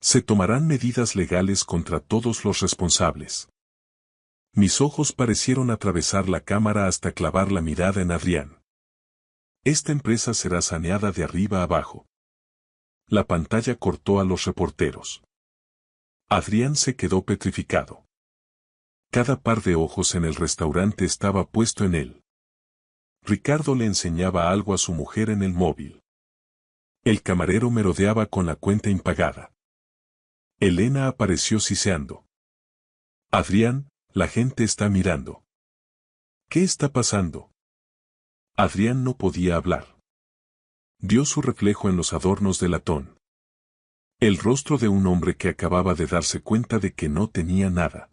Se tomarán medidas legales contra todos los responsables. Mis ojos parecieron atravesar la cámara hasta clavar la mirada en Adrián. Esta empresa será saneada de arriba abajo. La pantalla cortó a los reporteros. Adrián se quedó petrificado. Cada par de ojos en el restaurante estaba puesto en él. Ricardo le enseñaba algo a su mujer en el móvil. El camarero merodeaba con la cuenta impagada. Elena apareció siseando. Adrián, la gente está mirando. ¿Qué está pasando? Adrián no podía hablar. Vio su reflejo en los adornos de latón. El rostro de un hombre que acababa de darse cuenta de que no tenía nada.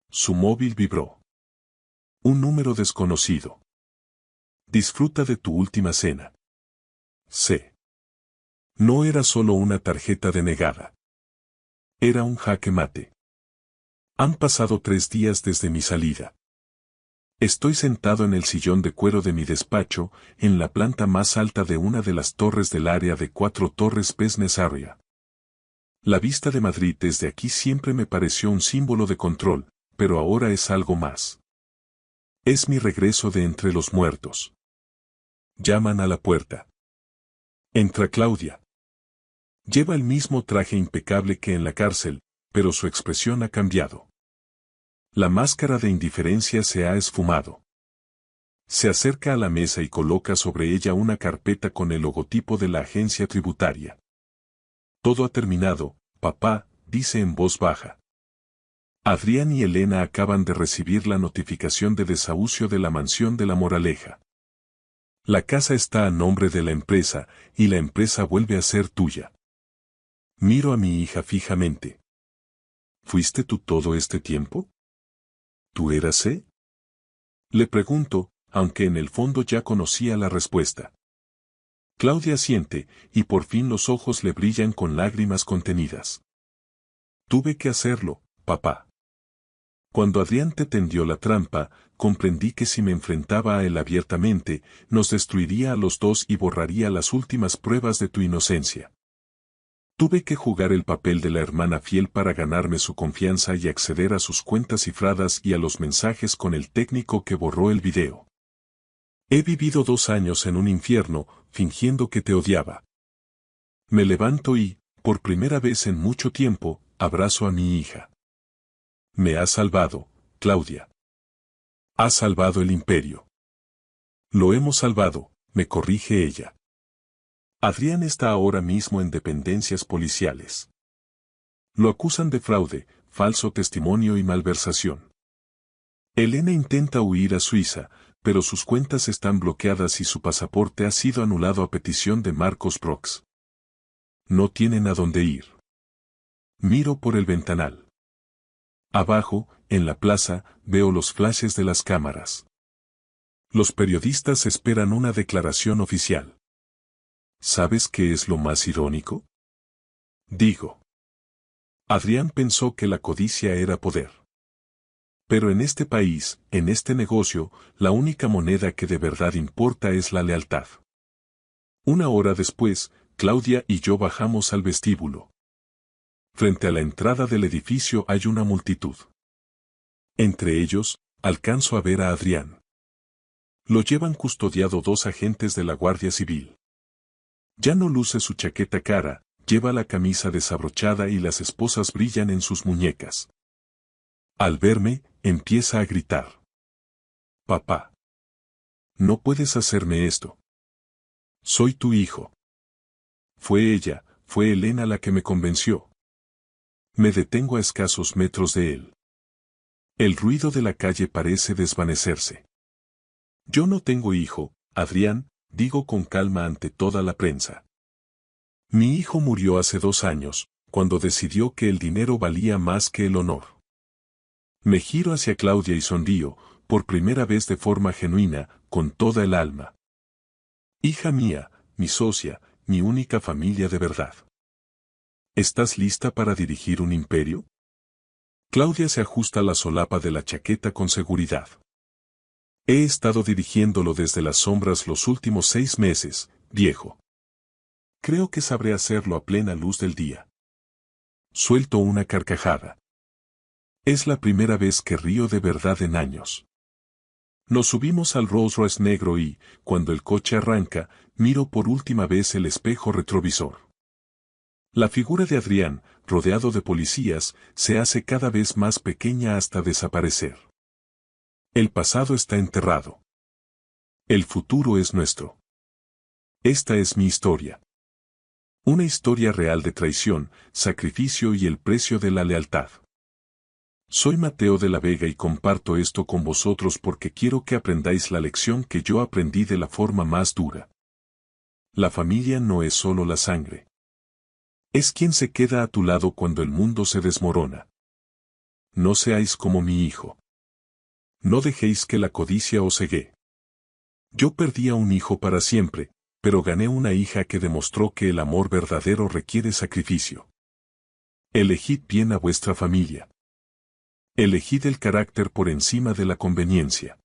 Su móvil vibró. Un número desconocido. Disfruta de tu última cena. C. No era solo una tarjeta denegada. Era un jaque mate. Han pasado 3 días desde mi salida. Estoy sentado en el sillón de cuero de mi despacho, en la planta más alta de una de las torres del área de 4 Torres Business Area. La vista de Madrid desde aquí siempre me pareció un símbolo de control, pero ahora es algo más. Es mi regreso de entre los muertos. Llaman a la puerta. Entra Claudia. Lleva el mismo traje impecable que en la cárcel, pero su expresión ha cambiado. La máscara de indiferencia se ha esfumado. Se acerca a la mesa y coloca sobre ella una carpeta con el logotipo de la agencia tributaria. Todo ha terminado, papá, dice en voz baja. Adrián y Elena acaban de recibir la notificación de desahucio de la mansión de La Moraleja. La casa está a nombre de la empresa, y la empresa vuelve a ser tuya. Miro a mi hija fijamente. ¿Fuiste tú todo este tiempo? ¿Tú eras C? Le pregunto, aunque en el fondo ya conocía la respuesta. Claudia asiente, y por fin los ojos le brillan con lágrimas contenidas. Tuve que hacerlo, papá. Cuando Adrián te tendió la trampa, comprendí que si me enfrentaba a él abiertamente, nos destruiría a los dos y borraría las últimas pruebas de tu inocencia. Tuve que jugar el papel de la hermana fiel para ganarme su confianza y acceder a sus cuentas cifradas y a los mensajes con el técnico que borró el video. He vivido 2 años en un infierno, fingiendo que te odiaba. Me levanto y, por primera vez en mucho tiempo, abrazo a mi hija. Me has salvado, Claudia. Has salvado el imperio. Lo hemos salvado, me corrige ella. Adrián está ahora mismo en dependencias policiales. Lo acusan de fraude, falso testimonio y malversación. Elena intenta huir a Suiza, pero sus cuentas están bloqueadas y su pasaporte ha sido anulado a petición de Marcos Brox. No tienen a dónde ir. Miro por el ventanal. Abajo, en la plaza, veo los flashes de las cámaras. Los periodistas esperan una declaración oficial. ¿Sabes qué es lo más irónico? Digo. Adrián pensó que la codicia era poder. Pero en este país, en este negocio, la única moneda que de verdad importa es la lealtad. 1 hora después, Claudia y yo bajamos al vestíbulo. Frente a la entrada del edificio hay una multitud. Entre ellos, alcanzo a ver a Adrián. Lo llevan custodiado 2 agentes de la Guardia Civil. Ya no luce su chaqueta cara, lleva la camisa desabrochada y las esposas brillan en sus muñecas. Al verme, empieza a gritar. Papá. No puedes hacerme esto. Soy tu hijo. Fue Elena la que me convenció. Me detengo a escasos metros de él. El ruido de la calle parece desvanecerse. Yo no tengo hijo, Adrián, digo con calma ante toda la prensa. Mi hijo murió hace 2 años, cuando decidió que el dinero valía más que el honor. Me giro hacia Claudia y sonrío, por primera vez de forma genuina, con toda el alma. Hija mía, mi socia, mi única familia de verdad. ¿Estás lista para dirigir un imperio? Claudia se ajusta la solapa de la chaqueta con seguridad. He estado dirigiéndolo desde las sombras los últimos 6 meses, viejo. Creo que sabré hacerlo a plena luz del día. Suelto una carcajada. Es la primera vez que río de verdad en años. Nos subimos al Rolls Royce negro y, cuando el coche arranca, miro por última vez el espejo retrovisor. La figura de Adrián, rodeado de policías, se hace cada vez más pequeña hasta desaparecer. El pasado está enterrado. El futuro es nuestro. Esta es mi historia. Una historia real de traición, sacrificio y el precio de la lealtad. Soy Mateo de la Vega y comparto esto con vosotros porque quiero que aprendáis la lección que yo aprendí de la forma más dura. La familia no es solo la sangre. Es quien se queda a tu lado cuando el mundo se desmorona. No seáis como mi hijo. No dejéis que la codicia os cegue. Yo perdí a un hijo para siempre, pero gané una hija que demostró que el amor verdadero requiere sacrificio. Elegid bien a vuestra familia. Elegid el carácter por encima de la conveniencia.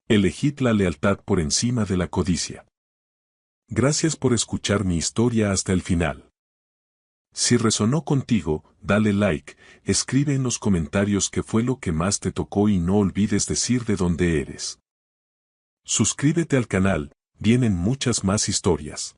Elegid la lealtad por encima de la codicia. Gracias por escuchar mi historia hasta el final. Si resonó contigo, dale like, escribe en los comentarios qué fue lo que más te tocó y no olvides decir de dónde eres. Suscríbete al canal, vienen muchas más historias.